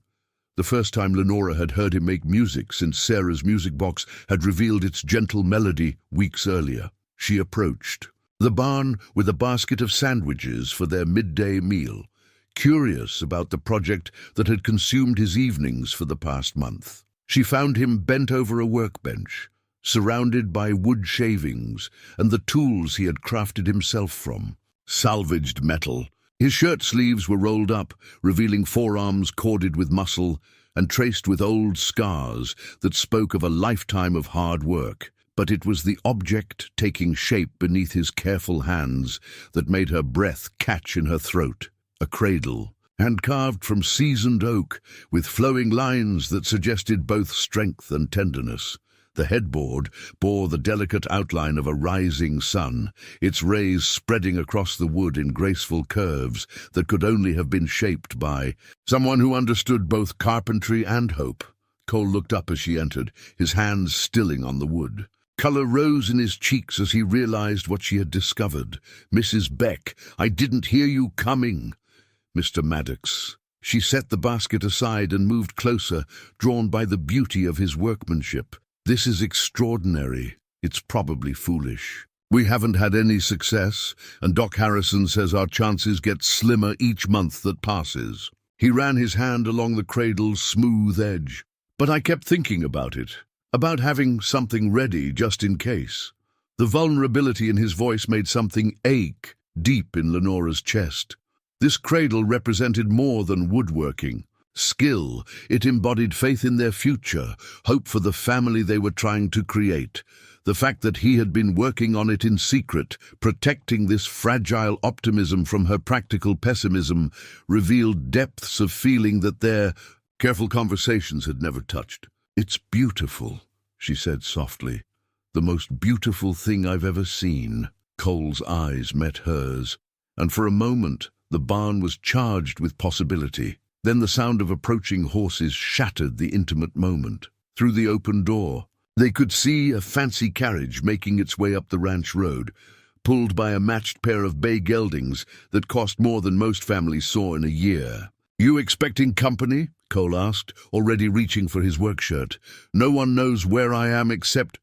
Speaker 1: The first time Lenora had heard him make music since Sarah's music box had revealed its gentle melody weeks earlier. She approached the barn with a basket of sandwiches for their midday meal, curious about the project that had consumed his evenings for the past month. She found him bent over a workbench, surrounded by wood shavings and the tools he had crafted himself from. Salvaged metal. His shirt sleeves were rolled up, revealing forearms corded with muscle and traced with old scars that spoke of a lifetime of hard work. But it was the object taking shape beneath his careful hands that made her breath catch in her throat. A cradle, hand-carved from seasoned oak, with flowing lines that suggested both strength and tenderness. The headboard bore the delicate outline of a rising sun, its rays spreading across the wood in graceful curves that could only have been shaped by someone who understood both carpentry and hope. Cole looked up as she entered, his hands stilling on the wood. Color rose in his cheeks as he realized what she had discovered. "Mrs. Beck, I didn't hear you coming." "Mr. Maddox." She set the basket aside and moved closer, drawn by the beauty of his workmanship. "This is extraordinary. It's probably foolish. We haven't had any success, and Doc Harrison says our chances get slimmer each month that passes." He ran his hand along the cradle's smooth edge. "But I kept thinking about it, about having something ready just in case." The vulnerability in his voice made something ache deep in Lenora's chest. This cradle represented more than woodworking. Skill, it embodied faith in their future, hope for the family they were trying to create. The fact that he had been working on it in secret, protecting this fragile optimism from her practical pessimism, revealed depths of feeling that their careful conversations had never touched. "It's beautiful," she said softly. "The most beautiful thing I've ever seen." Cole's eyes met hers, and for a moment the barn was charged with possibility. Then the sound of approaching horses shattered the intimate moment. Through the open door, they could see a fancy carriage making its way up the ranch road, pulled by a matched pair of bay geldings that cost more than most families saw in a year. You expecting company? Cole asked, already reaching for his work shirt. No one knows where I am except...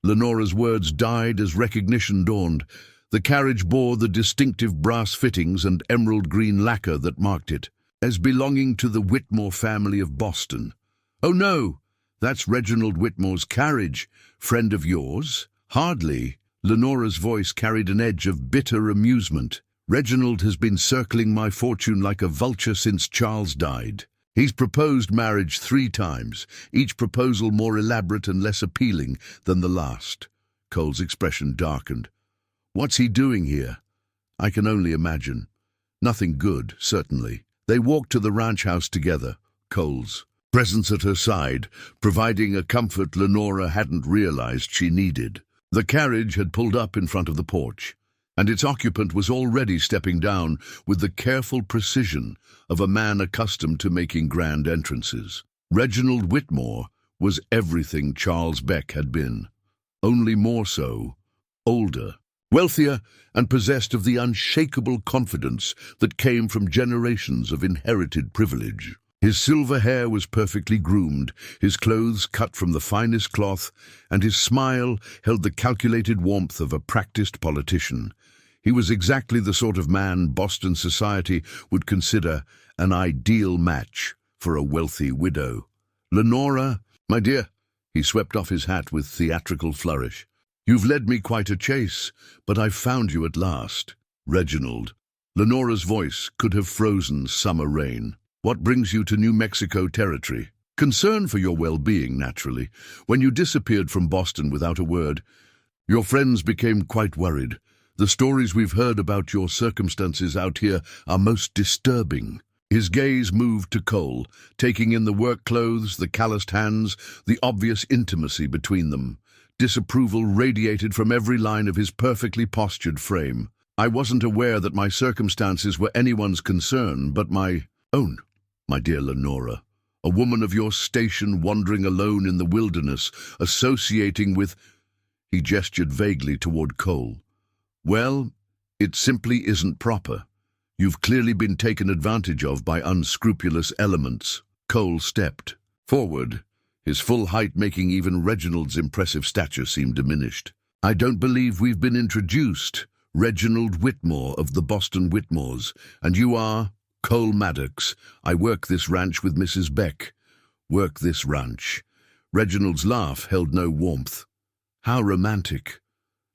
Speaker 1: Lenora's words died as recognition dawned. The carriage bore the distinctive brass fittings and emerald green lacquer that marked it, as belonging to the Whitmore family of Boston. Oh no, that's Reginald Whitmore's carriage. Friend of yours? Hardly. Lenora's voice carried an edge of bitter amusement. Reginald has been circling my fortune like a vulture since Charles died. He's proposed marriage 3 times, each proposal more elaborate and less appealing than the last. Cole's expression darkened. What's he doing here? I can only imagine. Nothing good, certainly. They walked to the ranch house together, Cole's presence at her side, providing a comfort Lenora hadn't realized she needed. The carriage had pulled up in front of the porch, and its occupant was already stepping down with the careful precision of a man accustomed to making grand entrances. Reginald Whitmore was everything Charles Beck had been, only more so, older, wealthier, and possessed of the unshakable confidence that came from generations of inherited privilege. His silver hair was perfectly groomed, his clothes cut from the finest cloth, and his smile held the calculated warmth of a practiced politician. He was exactly the sort of man Boston society would consider an ideal match for a wealthy widow. Lenora, my dear, he swept off his hat with theatrical flourish. You've led me quite a chase, but I've found you at last. Reginald. Lenora's voice could have frozen summer rain. What brings you to New Mexico territory? Concern for your well-being, naturally. When you disappeared from Boston without a word, your friends became quite worried. The stories we've heard about your circumstances out here are most disturbing. His gaze moved to Cole, taking in the work clothes, the calloused hands, the obvious intimacy between them. Disapproval radiated from every line of his perfectly postured frame. I wasn't aware that my circumstances were anyone's concern but my own, my dear Lenora. A woman of your station wandering alone in the wilderness, associating with... He gestured vaguely toward Cole. Well, it simply isn't proper. You've clearly been taken advantage of by unscrupulous elements. Cole stepped forward, his full height making even Reginald's impressive stature seem diminished. I don't believe we've been introduced. Reginald Whitmore of the Boston Whitmores, and you are Cole Maddox. I work this ranch with Mrs. Beck. Work this ranch. Reginald's laugh held no warmth. How romantic.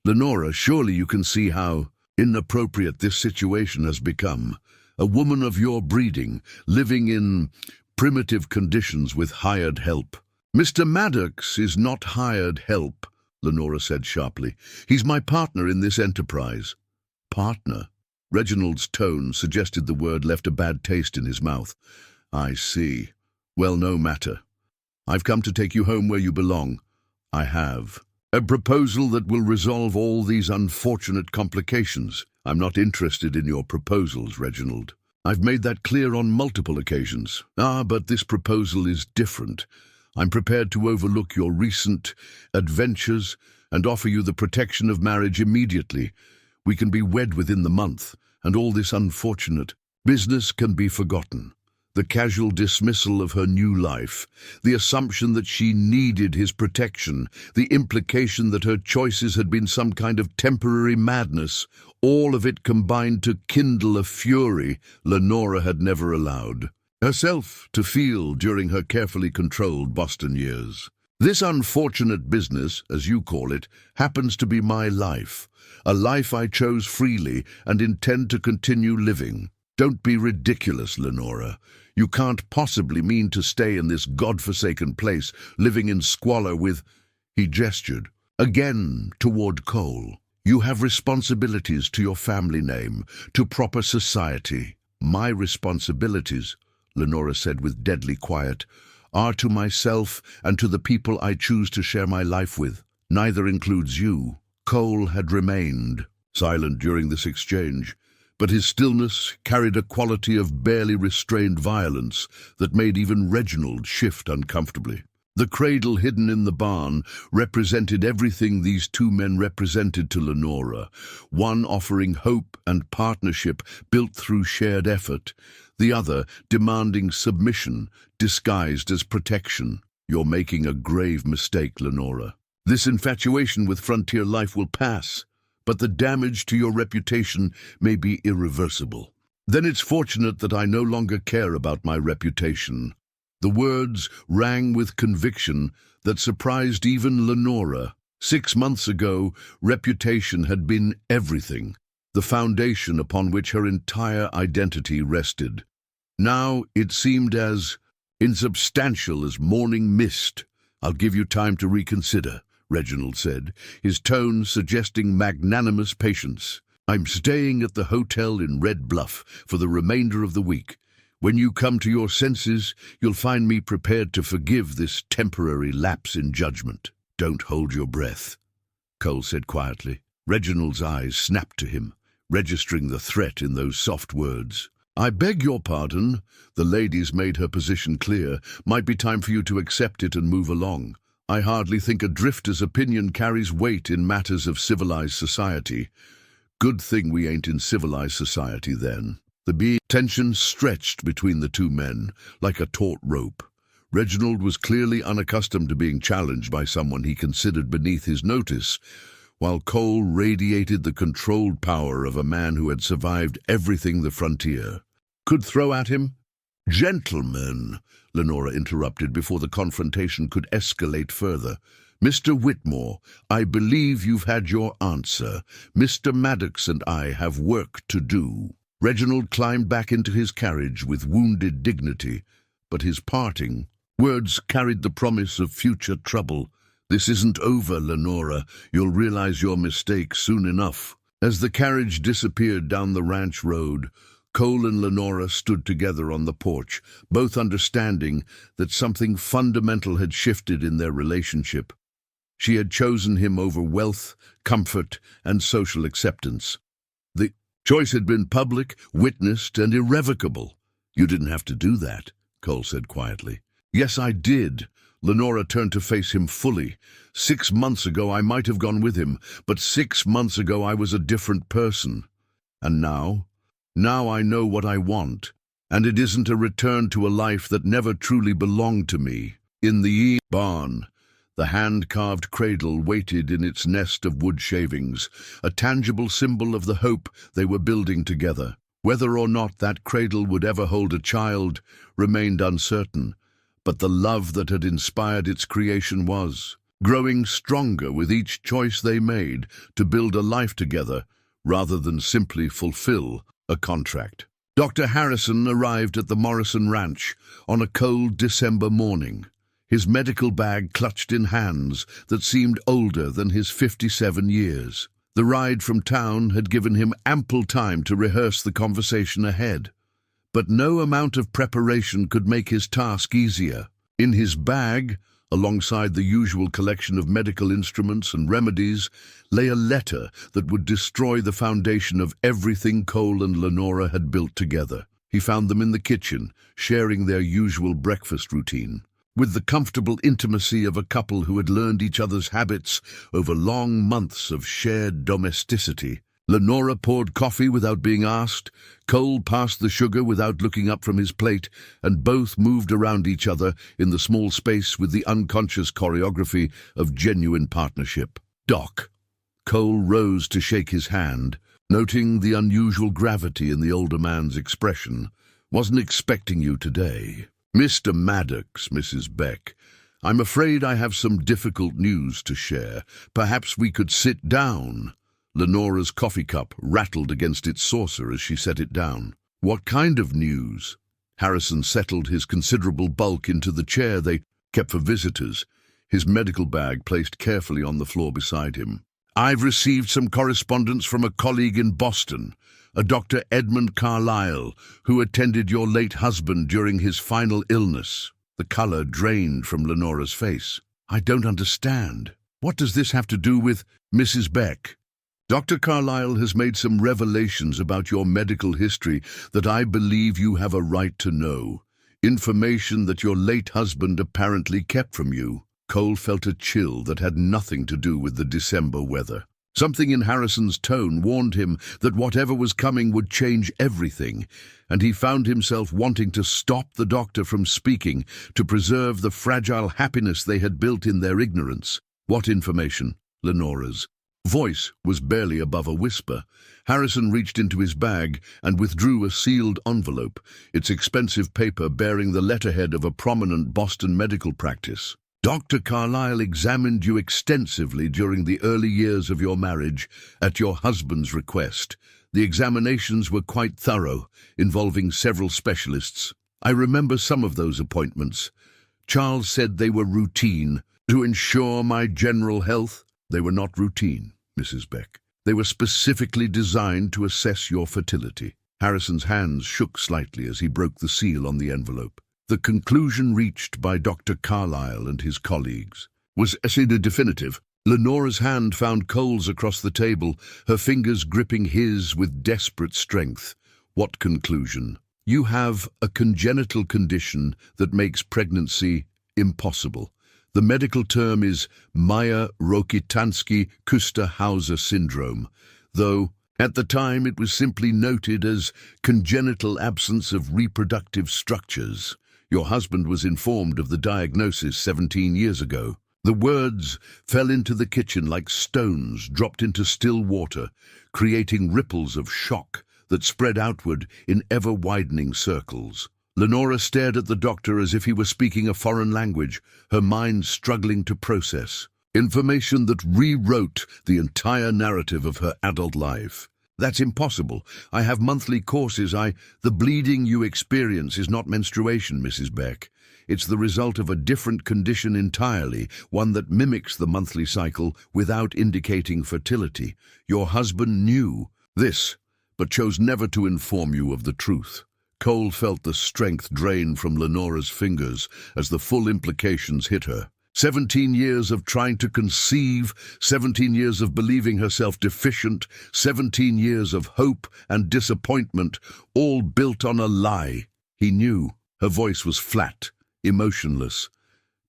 Speaker 1: Lenora, surely you can see how inappropriate this situation has become. A woman of your breeding, living in primitive conditions with hired help. Mr. Maddox is not hired help, Lenora said sharply. He's my partner in this enterprise. Partner? Reginald's tone suggested the word left a bad taste in his mouth. I see. Well, no matter. I've come to take you home where you belong. I have. A proposal that will resolve all these unfortunate complications. I'm not interested in your proposals, Reginald. I've made that clear on multiple occasions. But this proposal is different. I'm prepared to overlook your recent adventures and offer you the protection of marriage immediately. We can be wed within the month, and all this unfortunate business can be forgotten. The casual dismissal of her new life, the assumption that she needed his protection, the implication that her choices had been some kind of temporary madness, all of it combined to kindle a fury Lenora had never allowed herself to feel during her carefully controlled Boston years. This unfortunate business, as you call it, happens to be my life, a life I chose freely and intend to continue living. Don't be ridiculous, Lenora. You can't possibly mean to stay in this godforsaken place, living in squalor with... He gestured, again toward Cole. You have responsibilities to your family name, to proper society. My responsibilities, Lenora said with deadly quiet, are to myself and to the people I choose to share my life with. Neither includes you. Cole had remained silent during this exchange, but his stillness carried a quality of barely restrained violence that made even Reginald shift uncomfortably. The cradle hidden in the barn represented everything these two men represented to Lenora, one offering hope and partnership built through shared effort, the other demanding submission disguised as protection. You're making a grave mistake, Lenora. This infatuation with frontier life will pass, but the damage to your reputation may be irreversible. Then it's fortunate that I no longer care about my reputation. The words rang with conviction that surprised even Lenora. 6 months ago, reputation had been everything, the foundation upon which her entire identity rested. Now it seemed as insubstantial as morning mist. "I'll give you time to reconsider," Reginald said, his tone suggesting magnanimous patience. "I'm staying at the hotel in Red Bluff for the remainder of the week. When you come to your senses, you'll find me prepared to forgive this temporary lapse in judgment." "Don't hold your breath," Cole said quietly. Reginald's eyes snapped to him, registering the threat in those soft words. "I beg your pardon," the lady's made her position clear. "Might be time for you to accept it and move along. I hardly think a drifter's opinion carries weight in matters of civilized society." "Good thing we ain't in civilized society then." The tension stretched between the two men like a taut rope. Reginald was clearly unaccustomed to being challenged by someone he considered beneath his notice, while Cole radiated the controlled power of a man who had survived everything the frontier could throw at him. "Gentlemen," Lenora interrupted before the confrontation could escalate further. "Mr. Whitmore, I believe you've had your answer. Mr. Maddox and I have work to do." Reginald climbed back into his carriage with wounded dignity, but his parting words carried the promise of future trouble. "This isn't over, Lenora. You'll realize your mistake soon enough." As the carriage disappeared down the ranch road, Cole and Lenora stood together on the porch, both understanding that something fundamental had shifted in their relationship. She had chosen him over wealth, comfort, and social acceptance. The choice had been public, witnessed, and irrevocable. "You didn't have to do that," Cole said quietly. "Yes, I did." Lenora turned to face him fully. 6 months ago I might have gone with him, but 6 months ago I was a different person. And now I know what I want, and it isn't a return to a life that never truly belonged to me. In the barn, the hand-carved cradle waited in its nest of wood shavings, a tangible symbol of the hope they were building together. Whether or not that cradle would ever hold a child remained uncertain, but the love that had inspired its creation was growing stronger with each choice they made to build a life together rather than simply fulfill a contract. Dr. Harrison arrived at the Morrison Ranch on a cold December morning, his medical bag clutched in hands that seemed older than his 57 years. The ride from town had given him ample time to rehearse the conversation ahead, but no amount of preparation could make his task easier. In his bag, alongside the usual collection of medical instruments and remedies, lay a letter that would destroy the foundation of everything Cole and Lenora had built together. He found them in the kitchen, sharing their usual breakfast routine. With the comfortable intimacy of a couple who had learned each other's habits over long months of shared domesticity. Lenora poured coffee without being asked, Cole passed the sugar without looking up from his plate, and both moved around each other in the small space with the unconscious choreography of genuine partnership. "Doc." Cole rose to shake his hand, noting the unusual gravity in the older man's expression. "Wasn't expecting you today." "Mr. Maddox, Mrs. Beck, I'm afraid I have some difficult news to share. Perhaps we could sit down." Lenora's coffee cup rattled against its saucer as she set it down. "What kind of news?" Harrison settled his considerable bulk into the chair they kept for visitors, his medical bag placed carefully on the floor beside him. "I've received some correspondence from a colleague in Boston, a Dr. Edmund Carlyle, who attended your late husband during his final illness." The color drained from Lenora's face. "I don't understand. What does this have to do with Mrs. Beck?" "Dr. Carlyle has made some revelations about your medical history that I believe you have a right to know. Information that your late husband apparently kept from you. Cole felt a chill that had nothing to do with the December weather. Something in Harrison's tone warned him that whatever was coming would change everything, and he found himself wanting to stop the doctor from speaking to preserve the fragile happiness they had built in their ignorance. What information? Lenora's voice was barely above a whisper. Harrison reached into his bag and withdrew a sealed envelope, its expensive paper bearing the letterhead of a prominent Boston medical practice. Dr. Carlyle examined you extensively during the early years of your marriage at your husband's request. The examinations were quite thorough, involving several specialists. I remember some of those appointments. Charles said they were routine, to ensure my general health. They were not routine, Mrs. Beck. They were specifically designed to assess your fertility. Harrison's hands shook slightly as he broke the seal on the envelope. The conclusion reached by Dr. Carlyle and his colleagues was definitive. Lenora's hand found Cole's across the table, her fingers gripping his with desperate strength. What conclusion? You have a congenital condition that makes pregnancy impossible. The medical term is Mayer-Rokitansky-Kuster-Hauser syndrome, though at the time it was simply noted as congenital absence of reproductive structures. Your husband was informed of the diagnosis 17 years ago. The words fell into the kitchen like stones dropped into still water, creating ripples of shock that spread outward in ever-widening circles. Lenora stared at the doctor as if he were speaking a foreign language, her mind struggling to process information that rewrote the entire narrative of her adult life. That's impossible. I have monthly courses. The bleeding you experience is not menstruation, Mrs. Beck. It's the result of a different condition entirely, one that mimics the monthly cycle without indicating fertility. Your husband knew this, but chose never to inform you of the truth. Cole felt the strength drain from Lenora's fingers as the full implications hit her. 17 years of trying to conceive, 17 years of believing herself deficient, 17 years of hope and disappointment, all built on a lie. He knew. Her voice was flat, emotionless.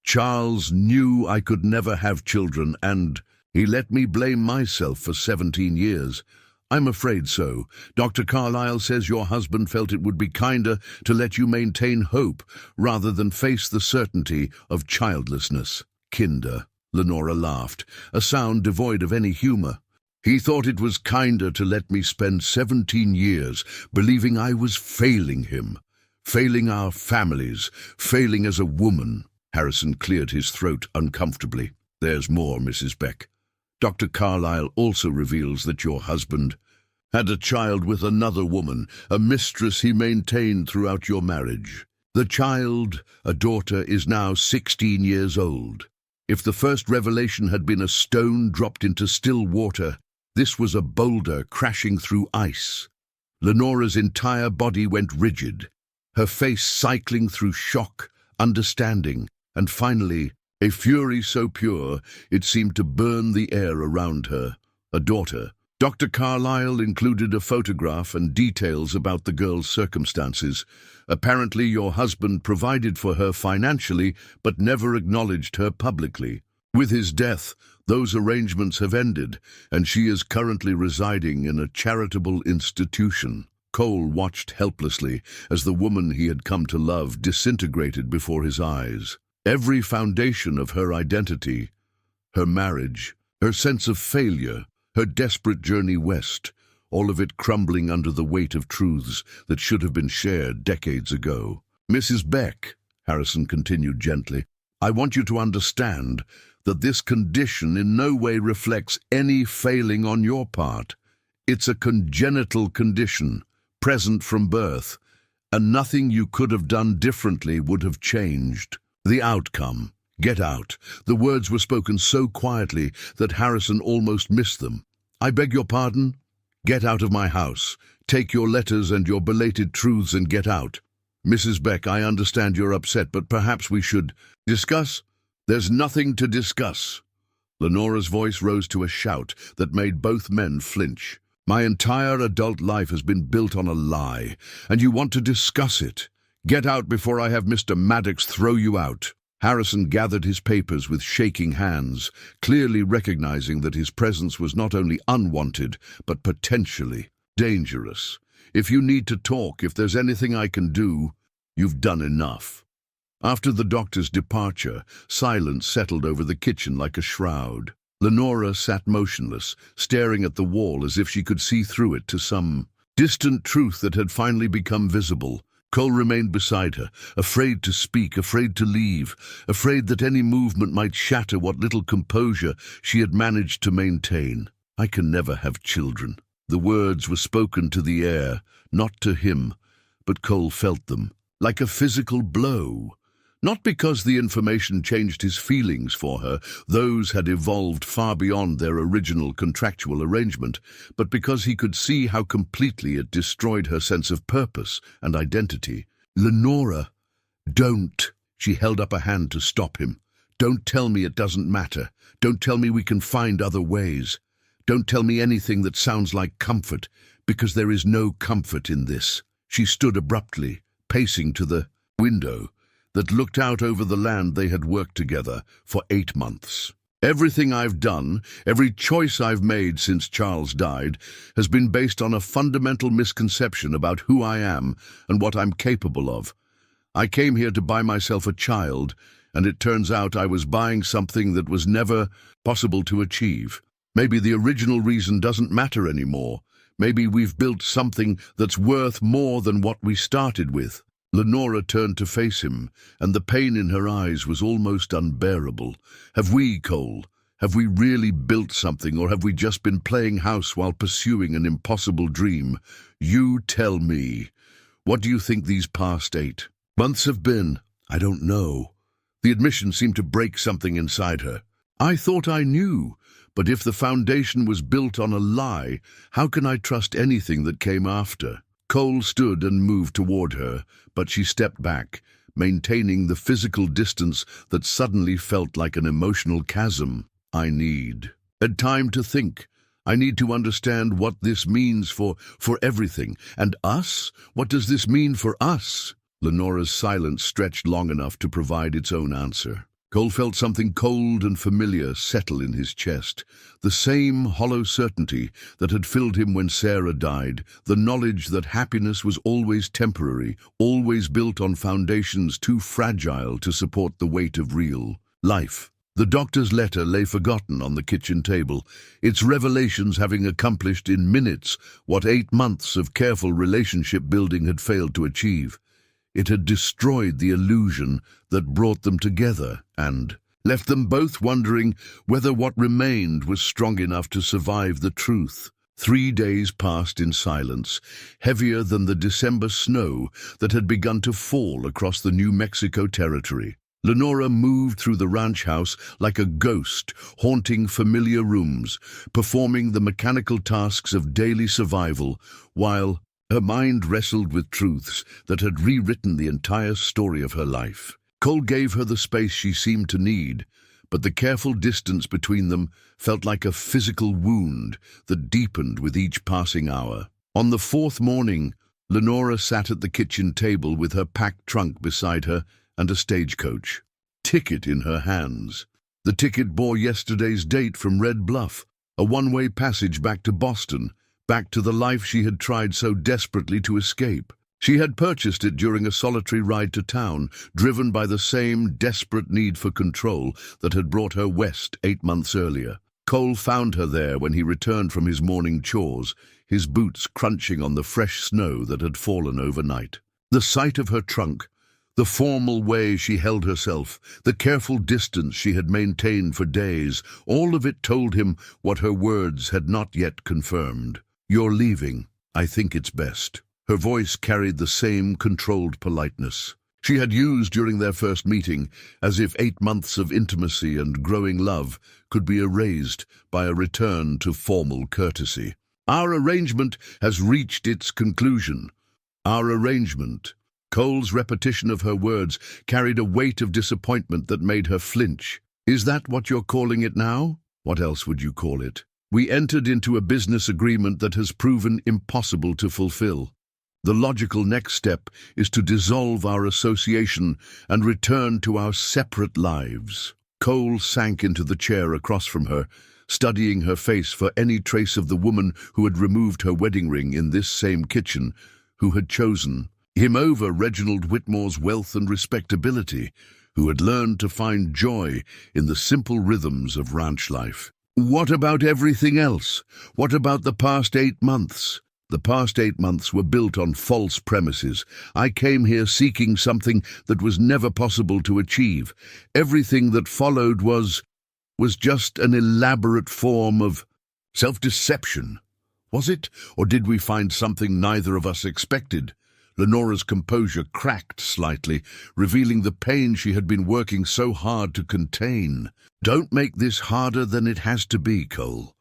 Speaker 1: Charles knew I could never have children, and he let me blame myself for 17 years. I'm afraid so. Dr. Carlyle says your husband felt it would be kinder to let you maintain hope rather than face the certainty of childlessness. Kinder, Lenora laughed, a sound devoid of any humor. He thought it was kinder to let me spend 17 years believing I was failing him, failing our families, failing as a woman. Harrison cleared his throat uncomfortably. There's more, Mrs. Beck. Dr. Carlyle also reveals that your husband had a child with another woman, a mistress he maintained throughout your marriage. The child, a daughter, is now 16 years old. If the first revelation had been a stone dropped into still water, this was a boulder crashing through ice. Lenora's entire body went rigid, her face cycling through shock, understanding, and finally, a fury so pure it seemed to burn the air around her. A daughter. Dr. Carlyle included a photograph and details about the girl's circumstances. Apparently your husband provided for her financially, but never acknowledged her publicly. With his death, those arrangements have ended, and she is currently residing in a charitable institution. Cole watched helplessly as the woman he had come to love disintegrated before his eyes. Every foundation of her identity, her marriage, her sense of failure, her desperate journey west, all of it crumbling under the weight of truths that should have been shared decades ago. Mrs. Beck, Harrison continued gently, I want you to understand that this condition in no way reflects any failing on your part. It's a congenital condition, present from birth, and nothing you could have done differently would have changed. The outcome. Get out. The words were spoken so quietly that Harrison almost missed them. I beg your pardon? Get out of my house. Take your letters and your belated truths and get out. Mrs. Beck, I understand you're upset, but perhaps we should discuss? There's nothing to discuss. Lenora's voice rose to a shout that made both men flinch. My entire adult life has been built on a lie, and you want to discuss it. Get out before I have Mr. Maddox throw you out." Harrison gathered his papers with shaking hands, clearly recognizing that his presence was not only unwanted, but potentially dangerous. "If you need to talk, if there's anything I can do, you've done enough." After the doctor's departure, silence settled over the kitchen like a shroud. Lenora sat motionless, staring at the wall as if she could see through it to some distant truth that had finally become visible. Cole remained beside her, afraid to speak, afraid to leave, afraid that any movement might shatter what little composure she had managed to maintain. "I can never have children." The words were spoken to the air, not to him, but Cole felt them, like a physical blow. Not because the information changed his feelings for her, those had evolved far beyond their original contractual arrangement, but because he could see how completely it destroyed her sense of purpose and identity. "Lenora, don't." She held up a hand to stop him. "Don't tell me it doesn't matter. Don't tell me we can find other ways. Don't tell me anything that sounds like comfort, because there is no comfort in this." She stood abruptly, pacing to the window that looked out over the land they had worked together for 8 months. "Everything I've done, every choice I've made since Charles died, has been based on a fundamental misconception about who I am and what I'm capable of. I came here to buy myself a child, and it turns out I was buying something that was never possible to achieve. Maybe the original reason doesn't matter anymore. Maybe we've built something that's worth more than what we started with." Lenora turned to face him, and the pain in her eyes was almost unbearable. "Have we, Cole? Have we really built something, or have we just been playing house while pursuing an impossible dream? You tell me. What do you think these past 8 months have been?" "I don't know." The admission seemed to break something inside her. "I thought I knew, but if the foundation was built on a lie, how can I trust anything that came after?" Cole stood and moved toward her, but she stepped back, maintaining the physical distance that suddenly felt like an emotional chasm. "I need a time to think. I need to understand what this means for everything. And us? What does this mean for us?" Lenora's silence stretched long enough to provide its own answer. Cole felt something cold and familiar settle in his chest, the same hollow certainty that had filled him when Sarah died, the knowledge that happiness was always temporary, always built on foundations too fragile to support the weight of real life. The doctor's letter lay forgotten on the kitchen table, its revelations having accomplished in minutes what 8 months of careful relationship building had failed to achieve. It had destroyed the illusion that brought them together and left them both wondering whether what remained was strong enough to survive the truth. 3 days passed in silence, heavier than the December snow that had begun to fall across the New Mexico territory. Lenora moved through the ranch house like a ghost, haunting familiar rooms, performing the mechanical tasks of daily survival, while her mind wrestled with truths that had rewritten the entire story of her life. Cole gave her the space she seemed to need, but the careful distance between them felt like a physical wound that deepened with each passing hour. On the 4th morning, Lenora sat at the kitchen table with her packed trunk beside her and a stagecoach ticket in her hands. The ticket bore yesterday's date from Red Bluff, a one-way passage back to Boston, back to the life she had tried so desperately to escape. She had purchased it during a solitary ride to town, driven by the same desperate need for control that had brought her west 8 months earlier. Cole found her there when he returned from his morning chores, his boots crunching on the fresh snow that had fallen overnight. The sight of her trunk, the formal way she held herself, the careful distance she had maintained for days, all of it told him what her words had not yet confirmed. "You're leaving. I think it's best." Her voice carried the same controlled politeness she had used during their first meeting, as if 8 months of intimacy and growing love could be erased by a return to formal courtesy. "Our arrangement has reached its conclusion. Our arrangement." Cole's repetition of her words carried a weight of disappointment that made her flinch. "Is that what you're calling it now? What else would you call it? We entered into a business agreement that has proven impossible to fulfill. The logical next step is to dissolve our association and return to our separate lives. Cole sank into the chair across from her, studying her face for any trace of the woman who had removed her wedding ring in this same kitchen, who had chosen him over Reginald Whitmore's wealth and respectability, who had learned to find joy in the simple rhythms of ranch life. What about everything else? What about the past 8 months? The past 8 months were built on false premises. I came here seeking something that was never possible to achieve. Everything that followed was just an elaborate form of self-deception. Was it? Or did we find something neither of us expected? Lenora's composure cracked slightly, revealing the pain she had been working so hard to contain. Don't make this harder than it has to be, Cole.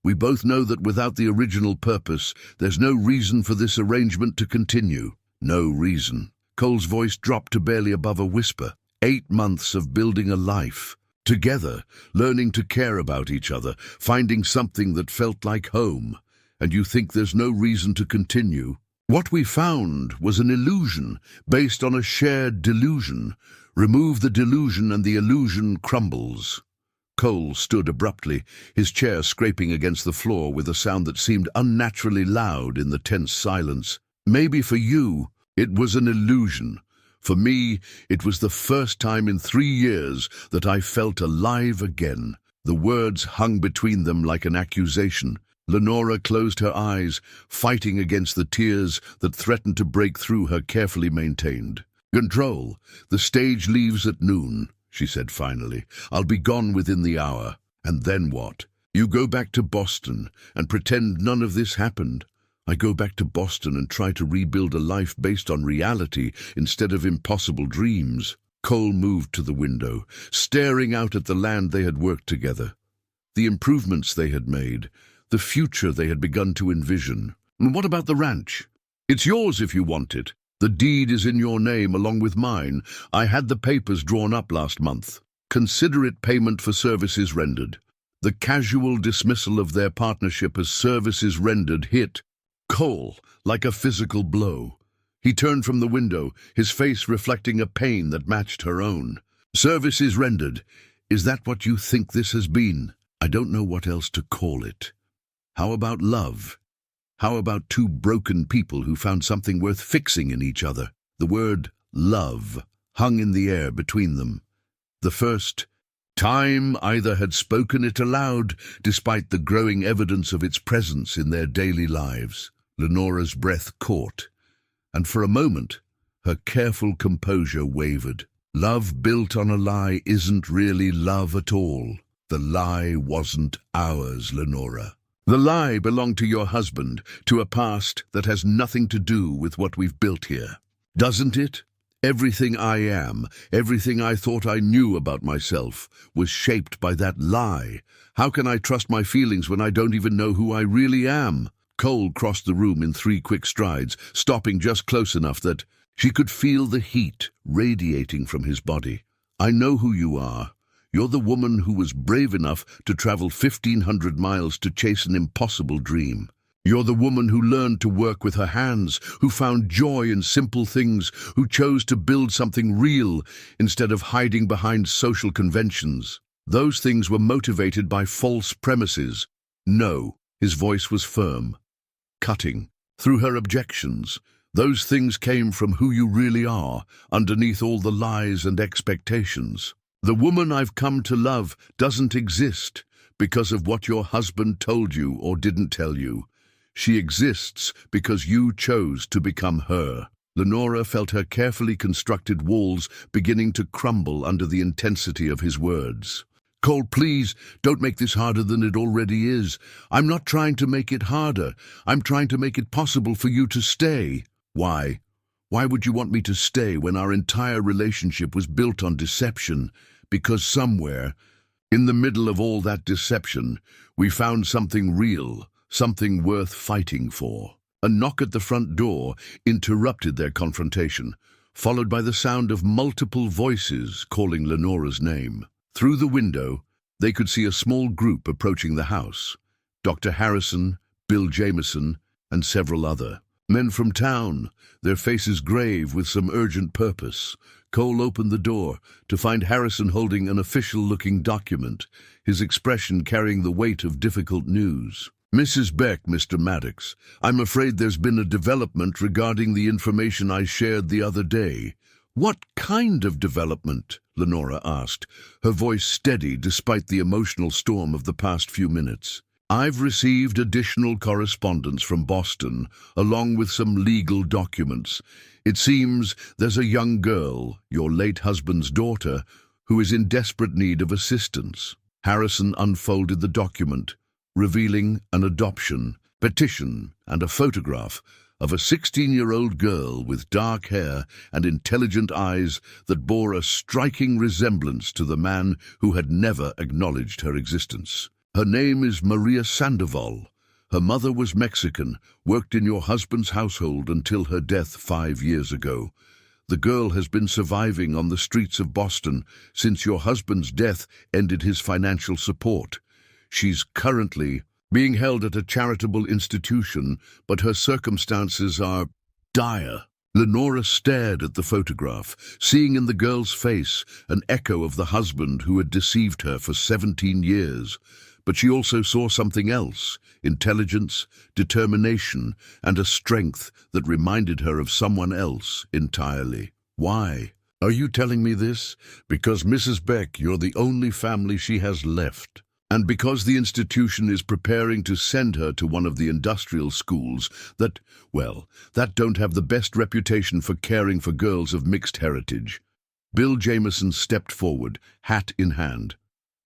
Speaker 1: We both know that without the original purpose, there's no reason for this arrangement to continue. No reason. Cole's voice dropped to barely above a whisper. 8 months of building a life. Together, learning to care about each other, finding something that felt like home. And you think there's no reason to continue? What we found was an illusion based on a shared delusion. Remove the delusion and the illusion crumbles. Cole stood abruptly, his chair scraping against the floor with a sound that seemed unnaturally loud in the tense silence. Maybe for you, it was an illusion. For me, it was the first time in 3 years that I felt alive again. The words hung between them like an accusation. Lenora closed her eyes, fighting against the tears that threatened to break through her carefully maintained control. The stage leaves at noon, she said finally. I'll be gone within the hour. And then what? You go back to Boston and pretend none of this happened. I go back to Boston and try to rebuild a life based on reality instead of impossible dreams. Cole moved to the window, staring out at the land they had worked together. The improvements they had made, the future they had begun to envision. And what about the ranch? It's yours if you want it. The deed is in your name along with mine. I had the papers drawn up last month. Consider it payment for services rendered. The casual dismissal of their partnership as services rendered hit Cole like a physical blow. He turned from the window, his face reflecting a pain that matched her own. Services rendered. Is that what you think this has been? I don't know what else to call it. How about love? How about 2 broken people who found something worth fixing in each other? The word love hung in the air between them. The first time either had spoken it aloud, despite the growing evidence of its presence in their daily lives. Lenora's breath caught, and for a moment, her careful composure wavered. Love built on a lie isn't really love at all. The lie wasn't ours, Lenora. The lie belonged to your husband, to a past that has nothing to do with what we've built here. Doesn't it? Everything I am, everything I thought I knew about myself, was shaped by that lie. How can I trust my feelings when I don't even know who I really am? Cole crossed the room in 3 quick strides, stopping just close enough that she could feel the heat radiating from his body. I know who you are. You're the woman who was brave enough to travel 1,500 miles to chase an impossible dream. You're the woman who learned to work with her hands, who found joy in simple things, who chose to build something real instead of hiding behind social conventions. Those things were motivated by false premises. No, his voice was firm, cutting through her objections. Those things came from who you really are, underneath all the lies and expectations. The woman I've come to love doesn't exist because of what your husband told you or didn't tell you. She exists because you chose to become her. Lenora felt her carefully constructed walls beginning to crumble under the intensity of his words. Cole, please, don't make this harder than it already is. I'm not trying to make it harder. I'm trying to make it possible for you to stay. Why? Why would you want me to stay when our entire relationship was built on deception? Because somewhere, in the middle of all that deception, we found something real, something worth fighting for. A knock at the front door interrupted their confrontation, followed by the sound of multiple voices calling Lenora's name. Through the window, they could see a small group approaching the house. Dr. Harrison, Bill Jameson, and several other. Men from town, their faces grave with some urgent purpose. Cole opened the door to find Harrison holding an official-looking document, his expression carrying the weight of difficult news. "Mrs. Beck, Mr. Maddox, I'm afraid there's been a development regarding the information I shared the other day." "What kind of development?" Lenora asked, her voice steady despite the emotional storm of the past few minutes. "I've received additional correspondence from Boston, along with some legal documents. It seems there's a young girl, your late husband's daughter, who is in desperate need of assistance." Harrison unfolded the document, revealing an adoption petition and a photograph of a 16-year-old girl with dark hair and intelligent eyes that bore a striking resemblance to the man who had never acknowledged her existence. "Her name is Maria Sandoval. Her mother was Mexican, worked in your husband's household until her death 5 years ago. The girl has been surviving on the streets of Boston since your husband's death ended his financial support. She's currently being held at a charitable institution, but her circumstances are dire." Lenora stared at the photograph, seeing in the girl's face an echo of the husband who had deceived her for 17 years. But she also saw something else: intelligence, determination, and a strength that reminded her of someone else entirely. "Why are you telling me this?" "Because, Mrs. Beck, you're the only family she has left. And because the institution is preparing to send her to one of the industrial schools that don't have the best reputation for caring for girls of mixed heritage." Bill Jameson stepped forward, hat in hand.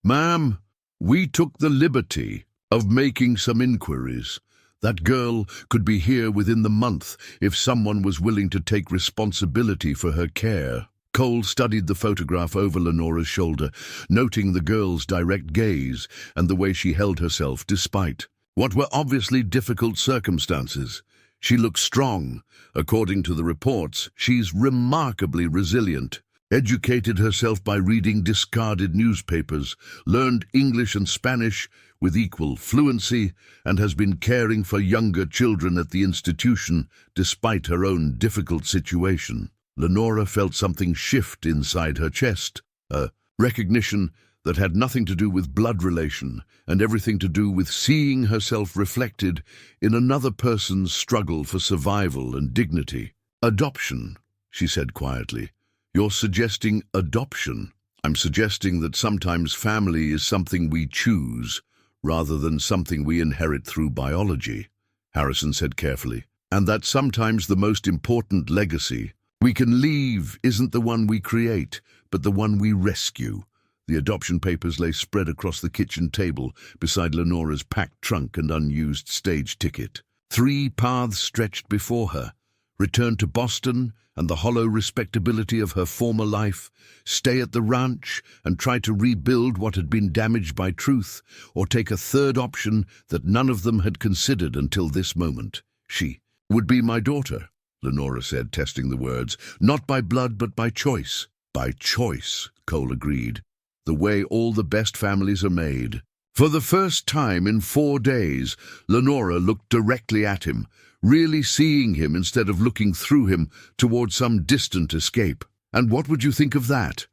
Speaker 1: "Ma'am, we took the liberty of making some inquiries. That girl could be here within the month if someone was willing to take responsibility for her care." Cole studied the photograph over Lenora's shoulder, noting the girl's direct gaze and the way she held herself despite what were obviously difficult circumstances. "She looks strong. According to the reports, she's remarkably resilient. Educated herself by reading discarded newspapers, learned English and Spanish with equal fluency, and has been caring for younger children at the institution despite her own difficult situation." Lenora felt something shift inside her chest, a recognition that had nothing to do with blood relation and everything to do with seeing herself reflected in another person's struggle for survival and dignity. "Adoption," she said quietly. "You're suggesting adoption." "I'm suggesting that sometimes family is something we choose rather than something we inherit through biology," Harrison said carefully. "And that sometimes the most important legacy we can leave isn't the one we create, but the one we rescue." The adoption papers lay spread across the kitchen table beside Lenora's packed trunk and unused stage ticket. 3 paths stretched before her: return to Boston and the hollow respectability of her former life, stay at the ranch and try to rebuild what had been damaged by truth, or take a third option that none of them had considered until this moment. "She would be my daughter," Lenora said, testing the words. "Not by blood, but by choice." "By choice," Cole agreed. "The way all the best families are made." For the first time in 4 days, Lenora looked directly at him, really seeing him instead of looking through him toward some distant escape. "And what would you think of that?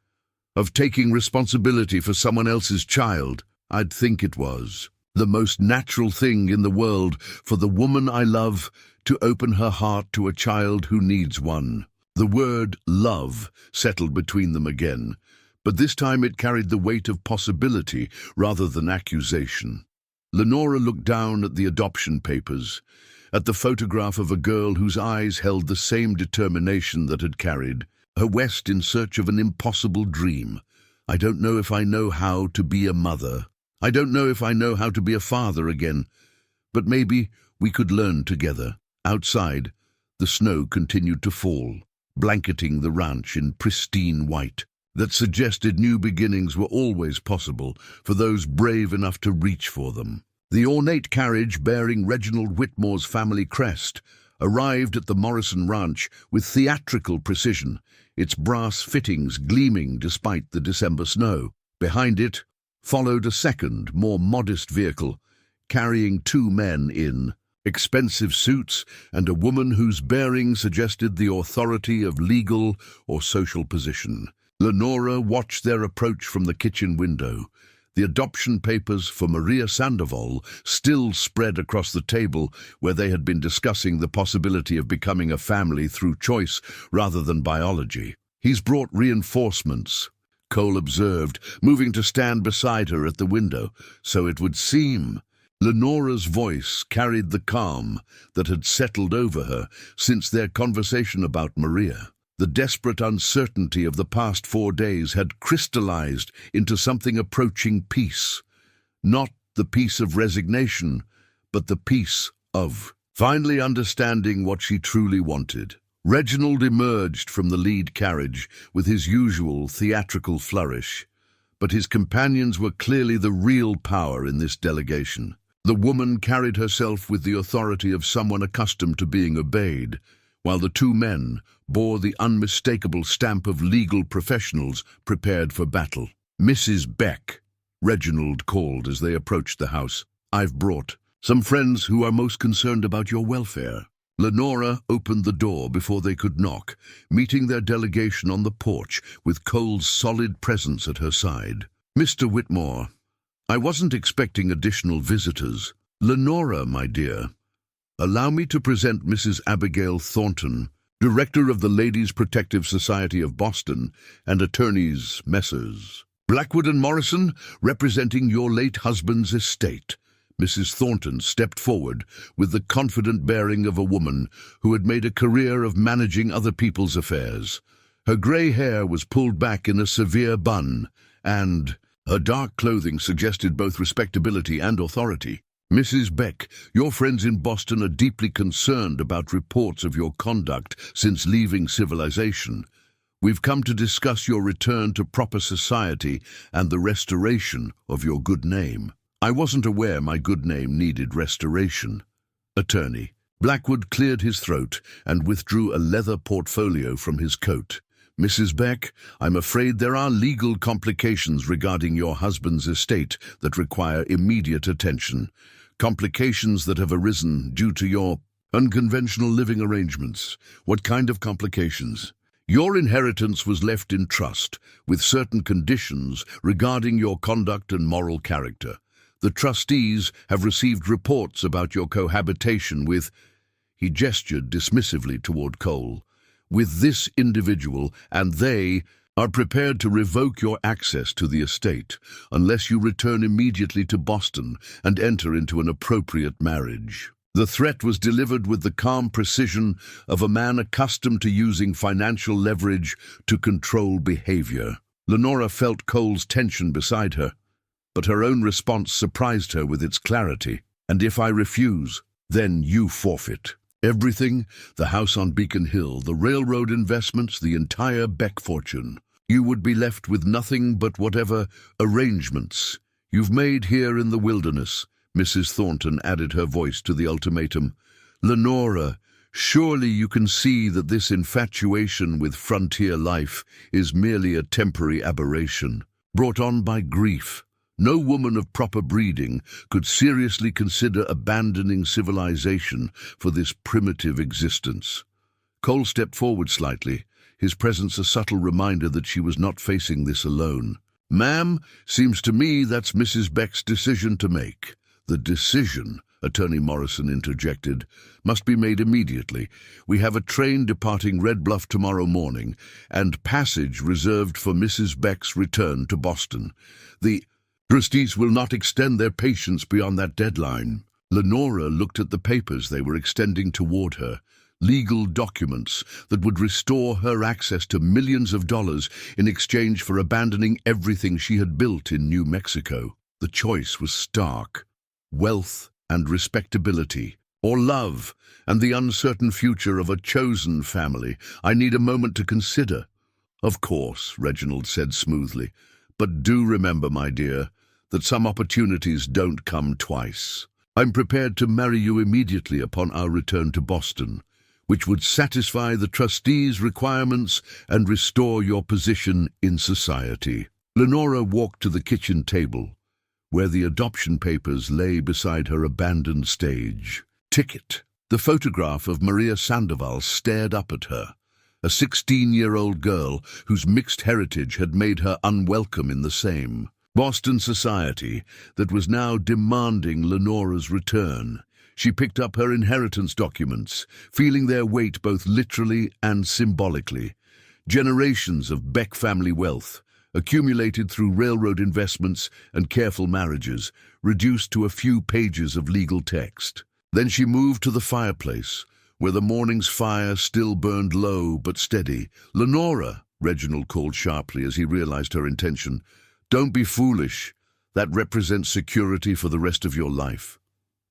Speaker 1: Of taking responsibility for someone else's child?" "I'd think it was the most natural thing in the world for the woman I love to open her heart to a child who needs one." The word love settled between them again, but this time it carried the weight of possibility rather than accusation. Lenora looked down at the adoption papers, at the photograph of a girl whose eyes held the same determination that had carried her west in search of an impossible dream. "I don't know if I know how to be a mother. I don't know if I know how to be a father again, but maybe we could learn together." Outside, the snow continued to fall, blanketing the ranch in pristine white that suggested new beginnings were always possible for those brave enough to reach for them. The ornate carriage bearing Reginald Whitmore's family crest arrived at the Morrison Ranch with theatrical precision, its brass fittings gleaming despite the December snow. Behind it followed a second, more modest vehicle, carrying 2 men in expensive suits, and a woman whose bearing suggested the authority of legal or social position. Lenora watched their approach from the kitchen window. The adoption papers for Maria Sandoval still spread across the table where they had been discussing the possibility of becoming a family through choice rather than biology. "He's brought reinforcements," Cole observed, moving to stand beside her at the window. "So it would seem." Lenora's voice carried the calm that had settled over her since their conversation about Maria. The desperate uncertainty of the past 4 days had crystallized into something approaching peace. Not the peace of resignation, but the peace of finally understanding what she truly wanted. Reginald emerged from the lead carriage with his usual theatrical flourish, but his companions were clearly the real power in this delegation. The woman carried herself with the authority of someone accustomed to being obeyed, while the two men bore the unmistakable stamp of legal professionals prepared for battle. "Mrs. Beck," Reginald called as they approached the house, "I've brought some friends who are most concerned about your welfare." Lenora opened the door before they could knock, meeting their delegation on the porch with Cole's solid presence at her side. "Mr. Whitmore, I wasn't expecting additional visitors. Lenora, my dear, allow me to present Mrs. Abigail Thornton, Director of the Ladies' Protective Society of Boston, and attorneys Messrs. Blackwood and Morrison, representing your late husband's estate." Mrs. Thornton stepped forward with the confident bearing of a woman who had made a career of managing other people's affairs. Her grey hair was pulled back in a severe bun, and her dark clothing suggested both respectability and authority. "Mrs. Beck, your friends in Boston are deeply concerned about reports of your conduct since leaving civilization. We've come to discuss your return to proper society and the restoration of your good name." "I wasn't aware my good name needed restoration." Attorney Blackwood cleared his throat and withdrew a leather portfolio from his coat. "Mrs. Beck, I'm afraid there are legal complications regarding your husband's estate that require immediate attention. Complications that have arisen due to your unconventional living arrangements." "What kind of complications?" "Your inheritance was left in trust, with certain conditions regarding your conduct and moral character. The trustees have received reports about your cohabitation with—" he gestured dismissively toward Cole, "with this individual, and they are prepared to revoke your access to the estate unless you return immediately to Boston and enter into an appropriate marriage." The threat was delivered with the calm precision of a man accustomed to using financial leverage to control behavior. Lenora felt Cole's tension beside her, but her own response surprised her with its clarity. "And if I refuse, then you forfeit. Everything, the house on Beacon Hill, the railroad investments, the entire Beck fortune. You would be left with nothing but whatever arrangements you've made here in the wilderness." Mrs. Thornton added her voice to the ultimatum. "Lenora, surely you can see that this infatuation with frontier life is merely a temporary aberration, brought on by grief. No woman of proper breeding could seriously consider abandoning civilization for this primitive existence." Cole stepped forward slightly, his presence a subtle reminder that she was not facing this alone. "Ma'am, seems to me that's Mrs. Beck's decision to make." "The decision," Attorney Morrison interjected, "must be made immediately. We have a train departing Red Bluff tomorrow morning, and passage reserved for Mrs. Beck's return to Boston. The trustees will not extend their patience beyond that deadline." Lenora looked at the papers they were extending toward her, legal documents that would restore her access to millions of dollars in exchange for abandoning everything she had built in New Mexico. The choice was stark: wealth and respectability, or love and the uncertain future of a chosen family. "I need a moment to consider." "Of course," Reginald said smoothly, "but do remember, my dear, that some opportunities don't come twice. I'm prepared to marry you immediately upon our return to Boston, which would satisfy the trustees' requirements and restore your position in society." Lenora walked to the kitchen table, where the adoption papers lay beside her abandoned stage. Ticket. The photograph of Maria Sandoval stared up at her, a 16-year-old girl whose mixed heritage had made her unwelcome in the same Boston society that was now demanding Lenora's return. She picked up her inheritance documents, feeling their weight both literally and symbolically. Generations of Beck family wealth, accumulated through railroad investments and careful marriages, reduced to a few pages of legal text. Then she moved to the fireplace, where the morning's fire still burned low but steady. "Lenora," Reginald called sharply as he realized her intention. "Don't be foolish. That represents security for the rest of your life."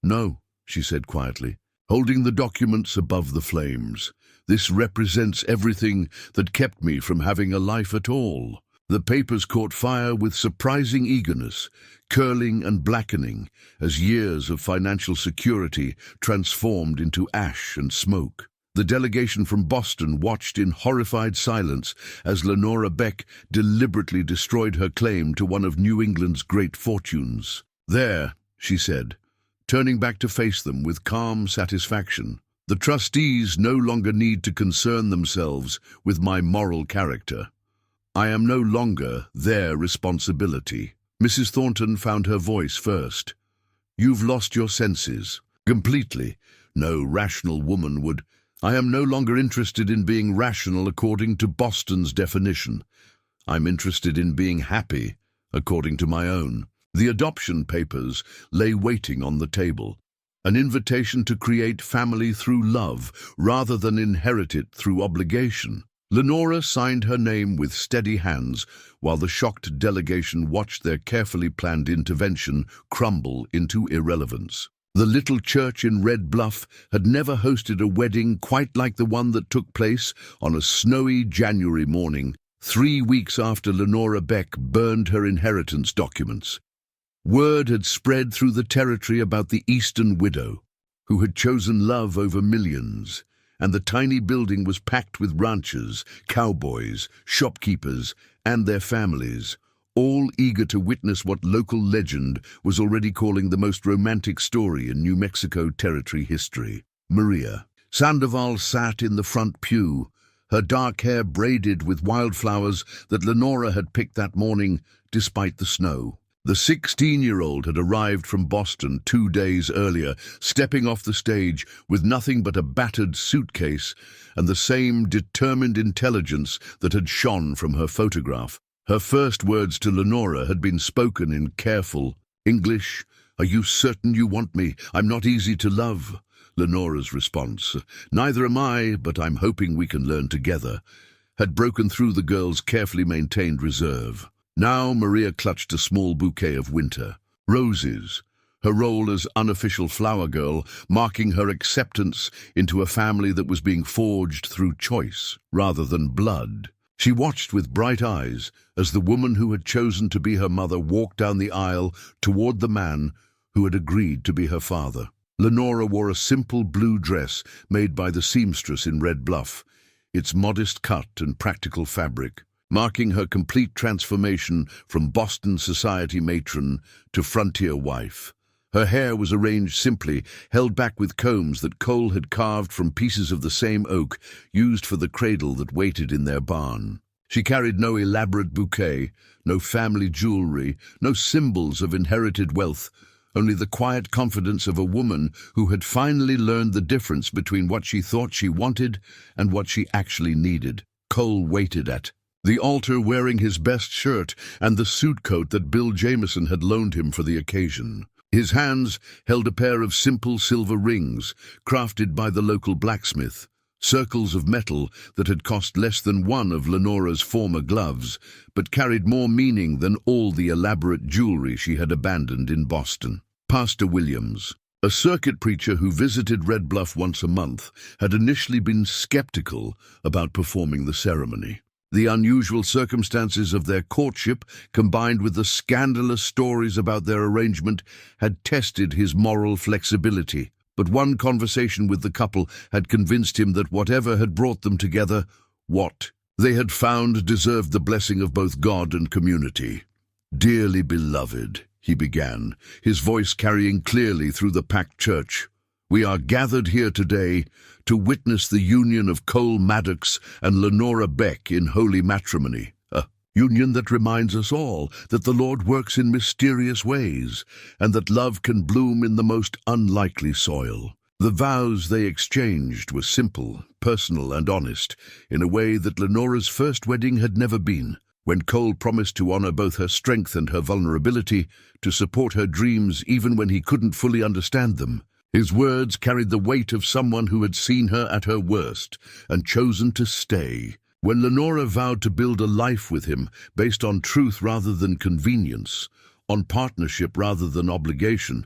Speaker 1: "No," she said quietly, holding the documents above the flames. "This represents everything that kept me from having a life at all." The papers caught fire with surprising eagerness, curling and blackening as years of financial security transformed into ash and smoke. The delegation from Boston watched in horrified silence as Lenora Beck deliberately destroyed her claim to one of New England's great fortunes. "There," she said, turning back to face them with calm satisfaction. "The trustees no longer need to concern themselves with my moral character. I am no longer their responsibility." Mrs. Thornton found her voice first. "You've lost your senses. Completely. No rational woman would. I am no longer interested in being rational according to Boston's definition. I'm interested in being happy according to my own." The adoption papers lay waiting on the table, an invitation to create family through love rather than inherit it through obligation. Lenora signed her name with steady hands while the shocked delegation watched their carefully planned intervention crumble into irrelevance. The little church in Red Bluff had never hosted a wedding quite like the one that took place on a snowy January morning, 3 weeks after Lenora Beck burned her inheritance documents. Word had spread through the territory about the Eastern widow, who had chosen love over millions, and the tiny building was packed with ranchers, cowboys, shopkeepers, and their families, all eager to witness what local legend was already calling the most romantic story in New Mexico Territory history. Maria Sandoval sat in the front pew, her dark hair braided with wildflowers that Lenora had picked that morning despite the snow. The 16-year-old had arrived from Boston 2 days earlier, stepping off the stage with nothing but a battered suitcase and the same determined intelligence that had shone from her photograph. Her first words to Lenora had been spoken in careful English. "Are you certain you want me? I'm not easy to love." Lenora's response, "Neither am I, but I'm hoping we can learn together," had broken through the girl's carefully maintained reserve. Now Maria clutched a small bouquet of winter roses, her role as unofficial flower girl marking her acceptance into a family that was being forged through choice rather than blood. She watched with bright eyes as the woman who had chosen to be her mother walked down the aisle toward the man who had agreed to be her father. Lenora wore a simple blue dress made by the seamstress in Red Bluff, its modest cut and practical fabric, marking her complete transformation from Boston society matron to frontier wife. Her hair was arranged simply, held back with combs that Cole had carved from pieces of the same oak used for the cradle that waited in their barn. She carried no elaborate bouquet, no family jewelry, no symbols of inherited wealth, only the quiet confidence of a woman who had finally learned the difference between what she thought she wanted and what she actually needed. Cole waited at the altar wearing his best shirt and the suit coat that Bill Jameson had loaned him for the occasion. His hands held a pair of simple silver rings, crafted by the local blacksmith, circles of metal that had cost less than one of Lenora's former gloves, but carried more meaning than all the elaborate jewelry she had abandoned in Boston. Pastor Williams, a circuit preacher who visited Red Bluff once a month, had initially been skeptical about performing the ceremony. The unusual circumstances of their courtship, combined with the scandalous stories about their arrangement, had tested his moral flexibility. But one conversation with the couple had convinced him that whatever had brought them together, what they had found deserved the blessing of both God and community. "Dearly beloved," he began, his voice carrying clearly through the packed church, We are gathered here today to witness the union of Cole Maddox and Lenora Beck in holy matrimony, a union that reminds us all that the Lord works in mysterious ways and that love can bloom in the most unlikely soil. The vows they exchanged were simple, personal, and honest, in a way that Lenora's first wedding had never been. When Cole promised to honor both her strength and her vulnerability, to support her dreams even when he couldn't fully understand them, his words carried the weight of someone who had seen her at her worst and chosen to stay. When Lenora vowed to build a life with him based on truth rather than convenience, on partnership rather than obligation,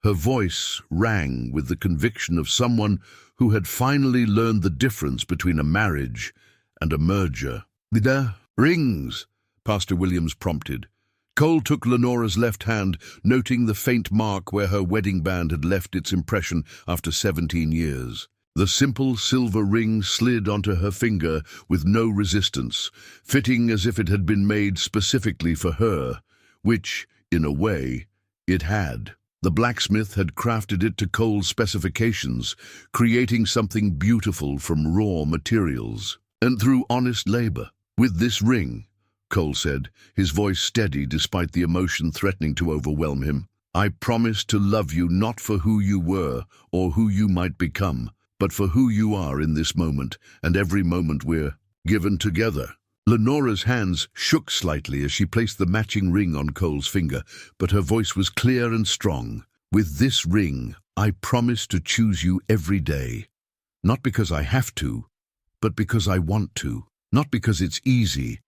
Speaker 1: her voice rang with the conviction of someone who had finally learned the difference between a marriage and a merger. "The rings," Pastor Williams prompted. Cole took Lenora's left hand, noting the faint mark where her wedding band had left its impression after 17 years. The simple silver ring slid onto her finger with no resistance, fitting as if it had been made specifically for her, which, in a way, it had. The blacksmith had crafted it to Cole's specifications, creating something beautiful from raw materials, and through honest labor. "With this ring," Cole said, his voice steady despite the emotion threatening to overwhelm him, "I promise to love you not for who you were or who you might become, but for who you are in this moment and every moment we're given together." Lenora's hands shook slightly as she placed the matching ring on Cole's finger, but her voice was clear and strong. "With this ring, I promise to choose you every day, not because I have to, but because I want to, not because it's easy,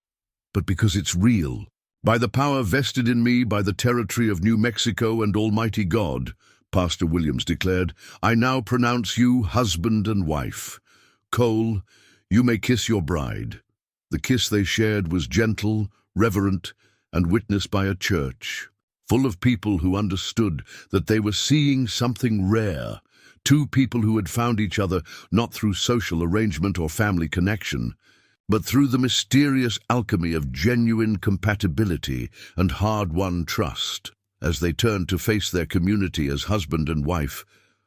Speaker 1: but because it's real. By the power vested in me by the territory of New Mexico and Almighty God," Pastor Williams declared, "I now pronounce you husband and wife. Cole, you may kiss your bride." The kiss they shared was gentle, reverent, and witnessed by a church, full of people who understood that they were seeing something rare, two people who had found each other not through social arrangement or family connection, but through the mysterious alchemy of genuine compatibility and hard-won trust. As they turned to face their community as husband and wife,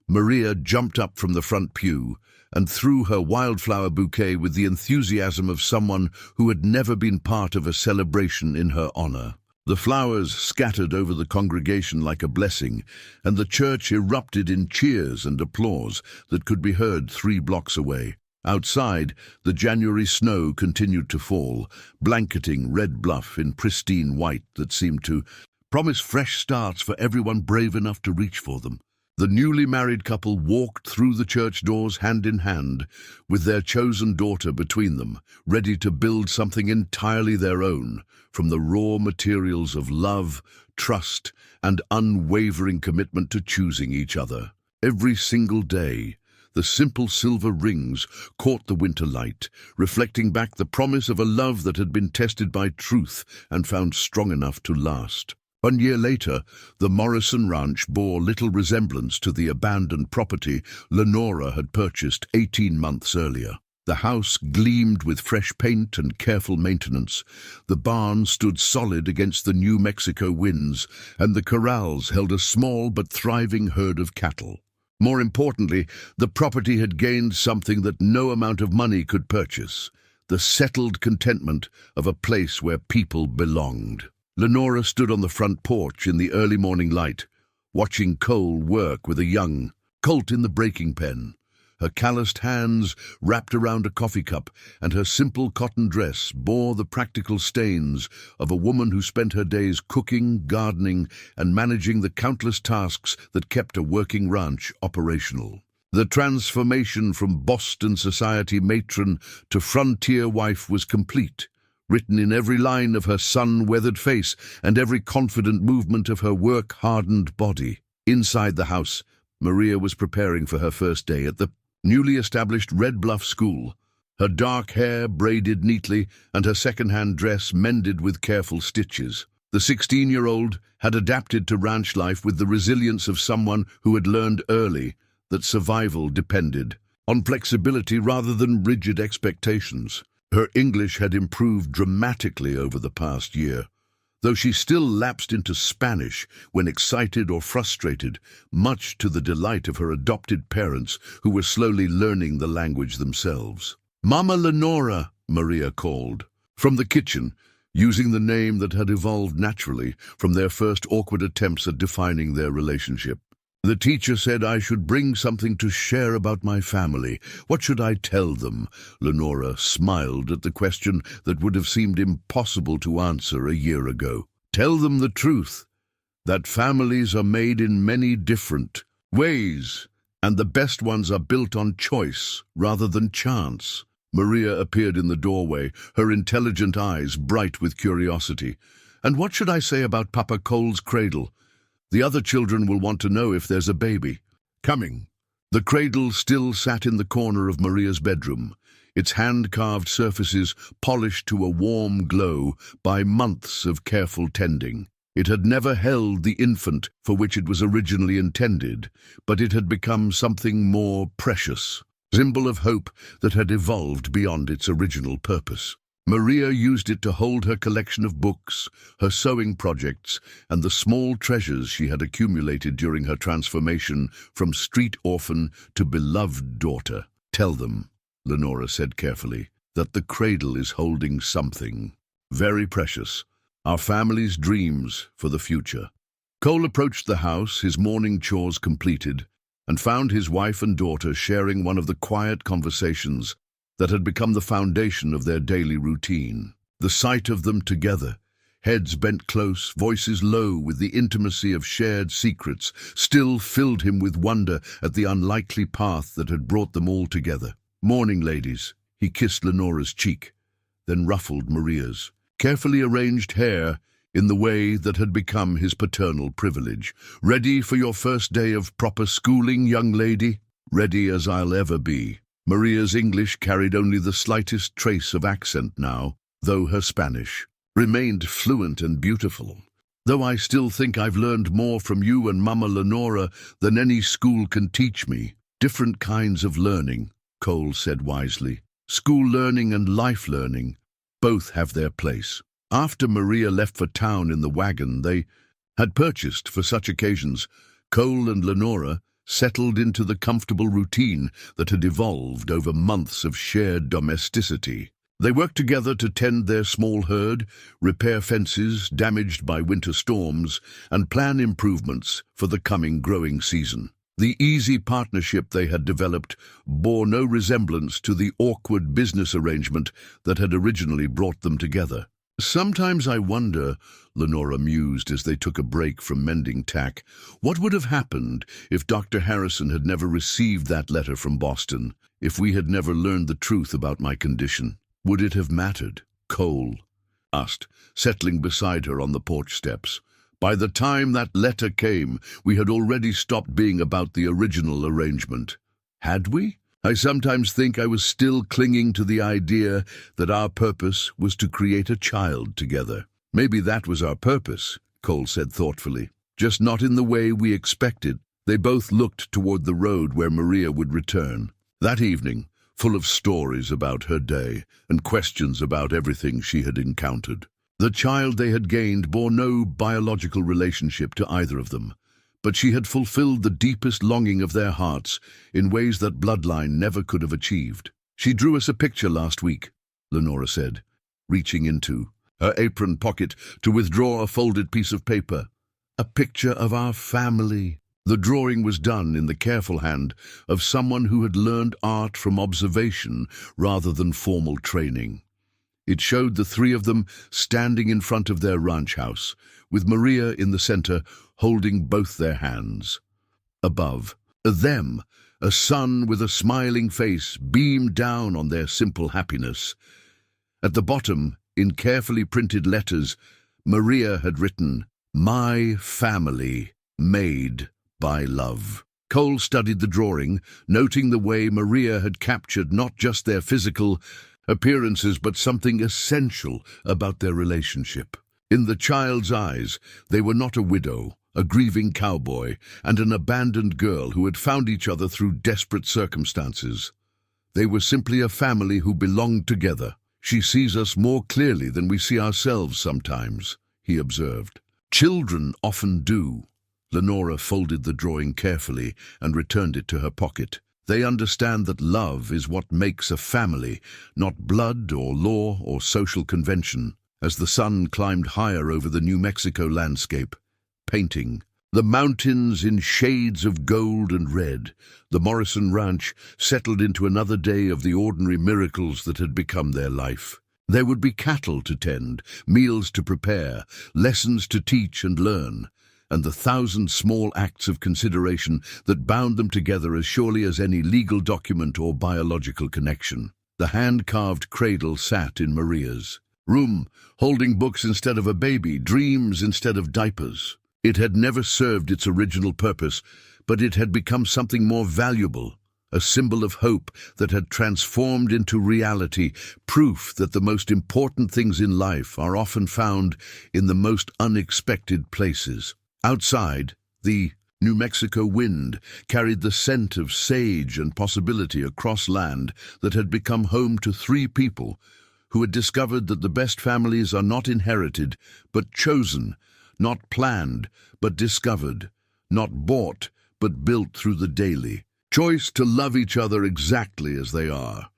Speaker 1: Maria jumped up from the front pew and threw her wildflower bouquet with the enthusiasm of someone who had never been part of a celebration in her honor. The flowers scattered over the congregation like a blessing, and the church erupted in cheers and applause that could be heard 3 blocks away. Outside, the January snow continued to fall, blanketing Red Bluff in pristine white that seemed to promise fresh starts for everyone brave enough to reach for them. The newly married couple walked through the church doors hand in hand, with their chosen daughter between them, ready to build something entirely their own, from the raw materials of love, trust, and unwavering commitment to choosing each other. Every single day, the simple silver rings caught the winter light, reflecting back the promise of a love that had been tested by truth and found strong enough to last. 1 year later, the Morrison Ranch bore little resemblance to the abandoned property Lenora had purchased 18 months earlier. The house gleamed with fresh paint and careful maintenance. The barn stood solid against the New Mexico winds, and the corrals held a small but thriving herd of cattle. More importantly, the property had gained something that no amount of money could purchase: the settled contentment of a place where people belonged. Lenora stood on the front porch in the early morning light, watching Cole work with a young colt in the breaking pen. Her calloused hands wrapped around a coffee cup, and her simple cotton dress bore the practical stains of a woman who spent her days cooking, gardening, and managing the countless tasks that kept a working ranch operational. The transformation from Boston society matron to frontier wife was complete, written in every line of her sun-weathered face and every confident movement of her work-hardened body. Inside the house, Maria was preparing for her first day at the newly established Red Bluff school, her dark hair braided neatly and her second-hand dress mended with careful stitches. The 16-year-old had adapted to ranch life with the resilience of someone who had learned early that survival depended on flexibility rather than rigid expectations. Her English had improved dramatically over the past year. though she still lapsed into Spanish when excited or frustrated, much to the delight of her adopted parents who were slowly learning the language themselves. "Mama Lenora," Maria called. From the kitchen, using the name that had evolved naturally from their first awkward attempts at defining their relationship. "The teacher said I should bring something to share about my family. What should I tell them?" Lenora smiled at the question that would have seemed impossible to answer a year ago. "Tell them the truth, that families are made in many different ways, and the best ones are built on choice rather than chance." Maria appeared in the doorway, her intelligent eyes bright with curiosity. "And what should I say about Papa Cole's cradle? The other children will want to know if there's a baby coming." The cradle still sat in the corner of Maria's bedroom, its hand-carved surfaces polished to a warm glow by months of careful tending. It had never held the infant for which it was originally intended, but it had become something more precious, symbol of hope that had evolved beyond its original purpose. Maria used it to hold her collection of books, her sewing projects, and the small treasures she had accumulated during her transformation from street orphan to beloved daughter. "Tell them," Lenora said carefully, "that the cradle is holding something very precious, our family's dreams for the future." Cole approached the house, his morning chores completed, and found his wife and daughter sharing one of the quiet conversations that had become the foundation of their daily routine. The sight of them together, heads bent close, voices low with the intimacy of shared secrets, still filled him with wonder at the unlikely path that had brought them all together. "Morning, ladies." He kissed Lenora's cheek, then ruffled Maria's carefully arranged hair in the way that had become his paternal privilege. "Ready for your first day of proper schooling, young lady?" "Ready as I'll ever be." Maria's English carried only the slightest trace of accent now, though her Spanish remained fluent and beautiful. "Though I still think I've learned more from you and Mama Lenora than any school can teach me." "Different kinds of learning," Cole said wisely. "School learning and life learning both have their place." After Maria left for town in the wagon they had purchased for such occasions, Cole and Lenora settled into the comfortable routine that had evolved over months of shared domesticity. They worked together to tend their small herd, repair fences damaged by winter storms, and plan improvements for the coming growing season. The easy partnership they had developed bore no resemblance to the awkward business arrangement that had originally brought them together. "Sometimes I wonder," Lenora mused as they took a break from mending tack, "what would have happened if Dr. Harrison had never received that letter from Boston, if we had never learned the truth about my condition? Would it have mattered?" Cole asked, settling beside her on the porch steps. "By the time that letter came, we had already stopped being about the original arrangement." "Had we?" "I sometimes think I was still clinging to the idea that our purpose was to create a child together." "Maybe that was our purpose," Cole said thoughtfully, "just not in the way we expected." They both looked toward the road where Maria would return. That evening, full of stories about her day and questions about everything she had encountered. The child they had gained bore no biological relationship to either of them, but she had fulfilled the deepest longing of their hearts in ways that bloodline never could have achieved. "She drew us a picture last week," Lenora said, reaching into her apron pocket to withdraw a folded piece of paper. "A picture of our family." The drawing was done in the careful hand of someone who had learned art from observation rather than formal training. It showed the three of them standing in front of their ranch house, with Maria in the center holding both their hands. Above them, a sun with a smiling face beamed down on their simple happiness. At the bottom, in carefully printed letters, Maria had written, "My family, made by love." Cole studied the drawing, noting the way Maria had captured not just their physical appearances but something essential about their relationship. In the child's eyes, they were not a widow, a grieving cowboy, and an abandoned girl who had found each other through desperate circumstances. They were simply a family who belonged together. "She sees us more clearly than we see ourselves sometimes," he observed. Children often do. Lenora folded the drawing carefully and returned it to her pocket. They understand that love is what makes a family, not blood or law or social convention. As the sun climbed higher over the New Mexico landscape, painting the mountains in shades of gold and red, the Morrison Ranch settled into another day of the ordinary miracles that had become their life. There would be cattle to tend, meals to prepare, lessons to teach and learn, and the thousand small acts of consideration that bound them together as surely as any legal document or biological connection. The hand-carved cradle sat in Maria's room, holding books instead of a baby, dreams instead of diapers. It had never served its original purpose, but it had become something more valuable, a symbol of hope that had transformed into reality, proof that the most important things in life are often found in the most unexpected places. Outside, the New Mexico wind carried the scent of sage and possibility across land that had become home to three people who had discovered that the best families are not inherited, but chosen, not planned, but discovered, not bought, but built through the daily choice to love each other exactly as they are.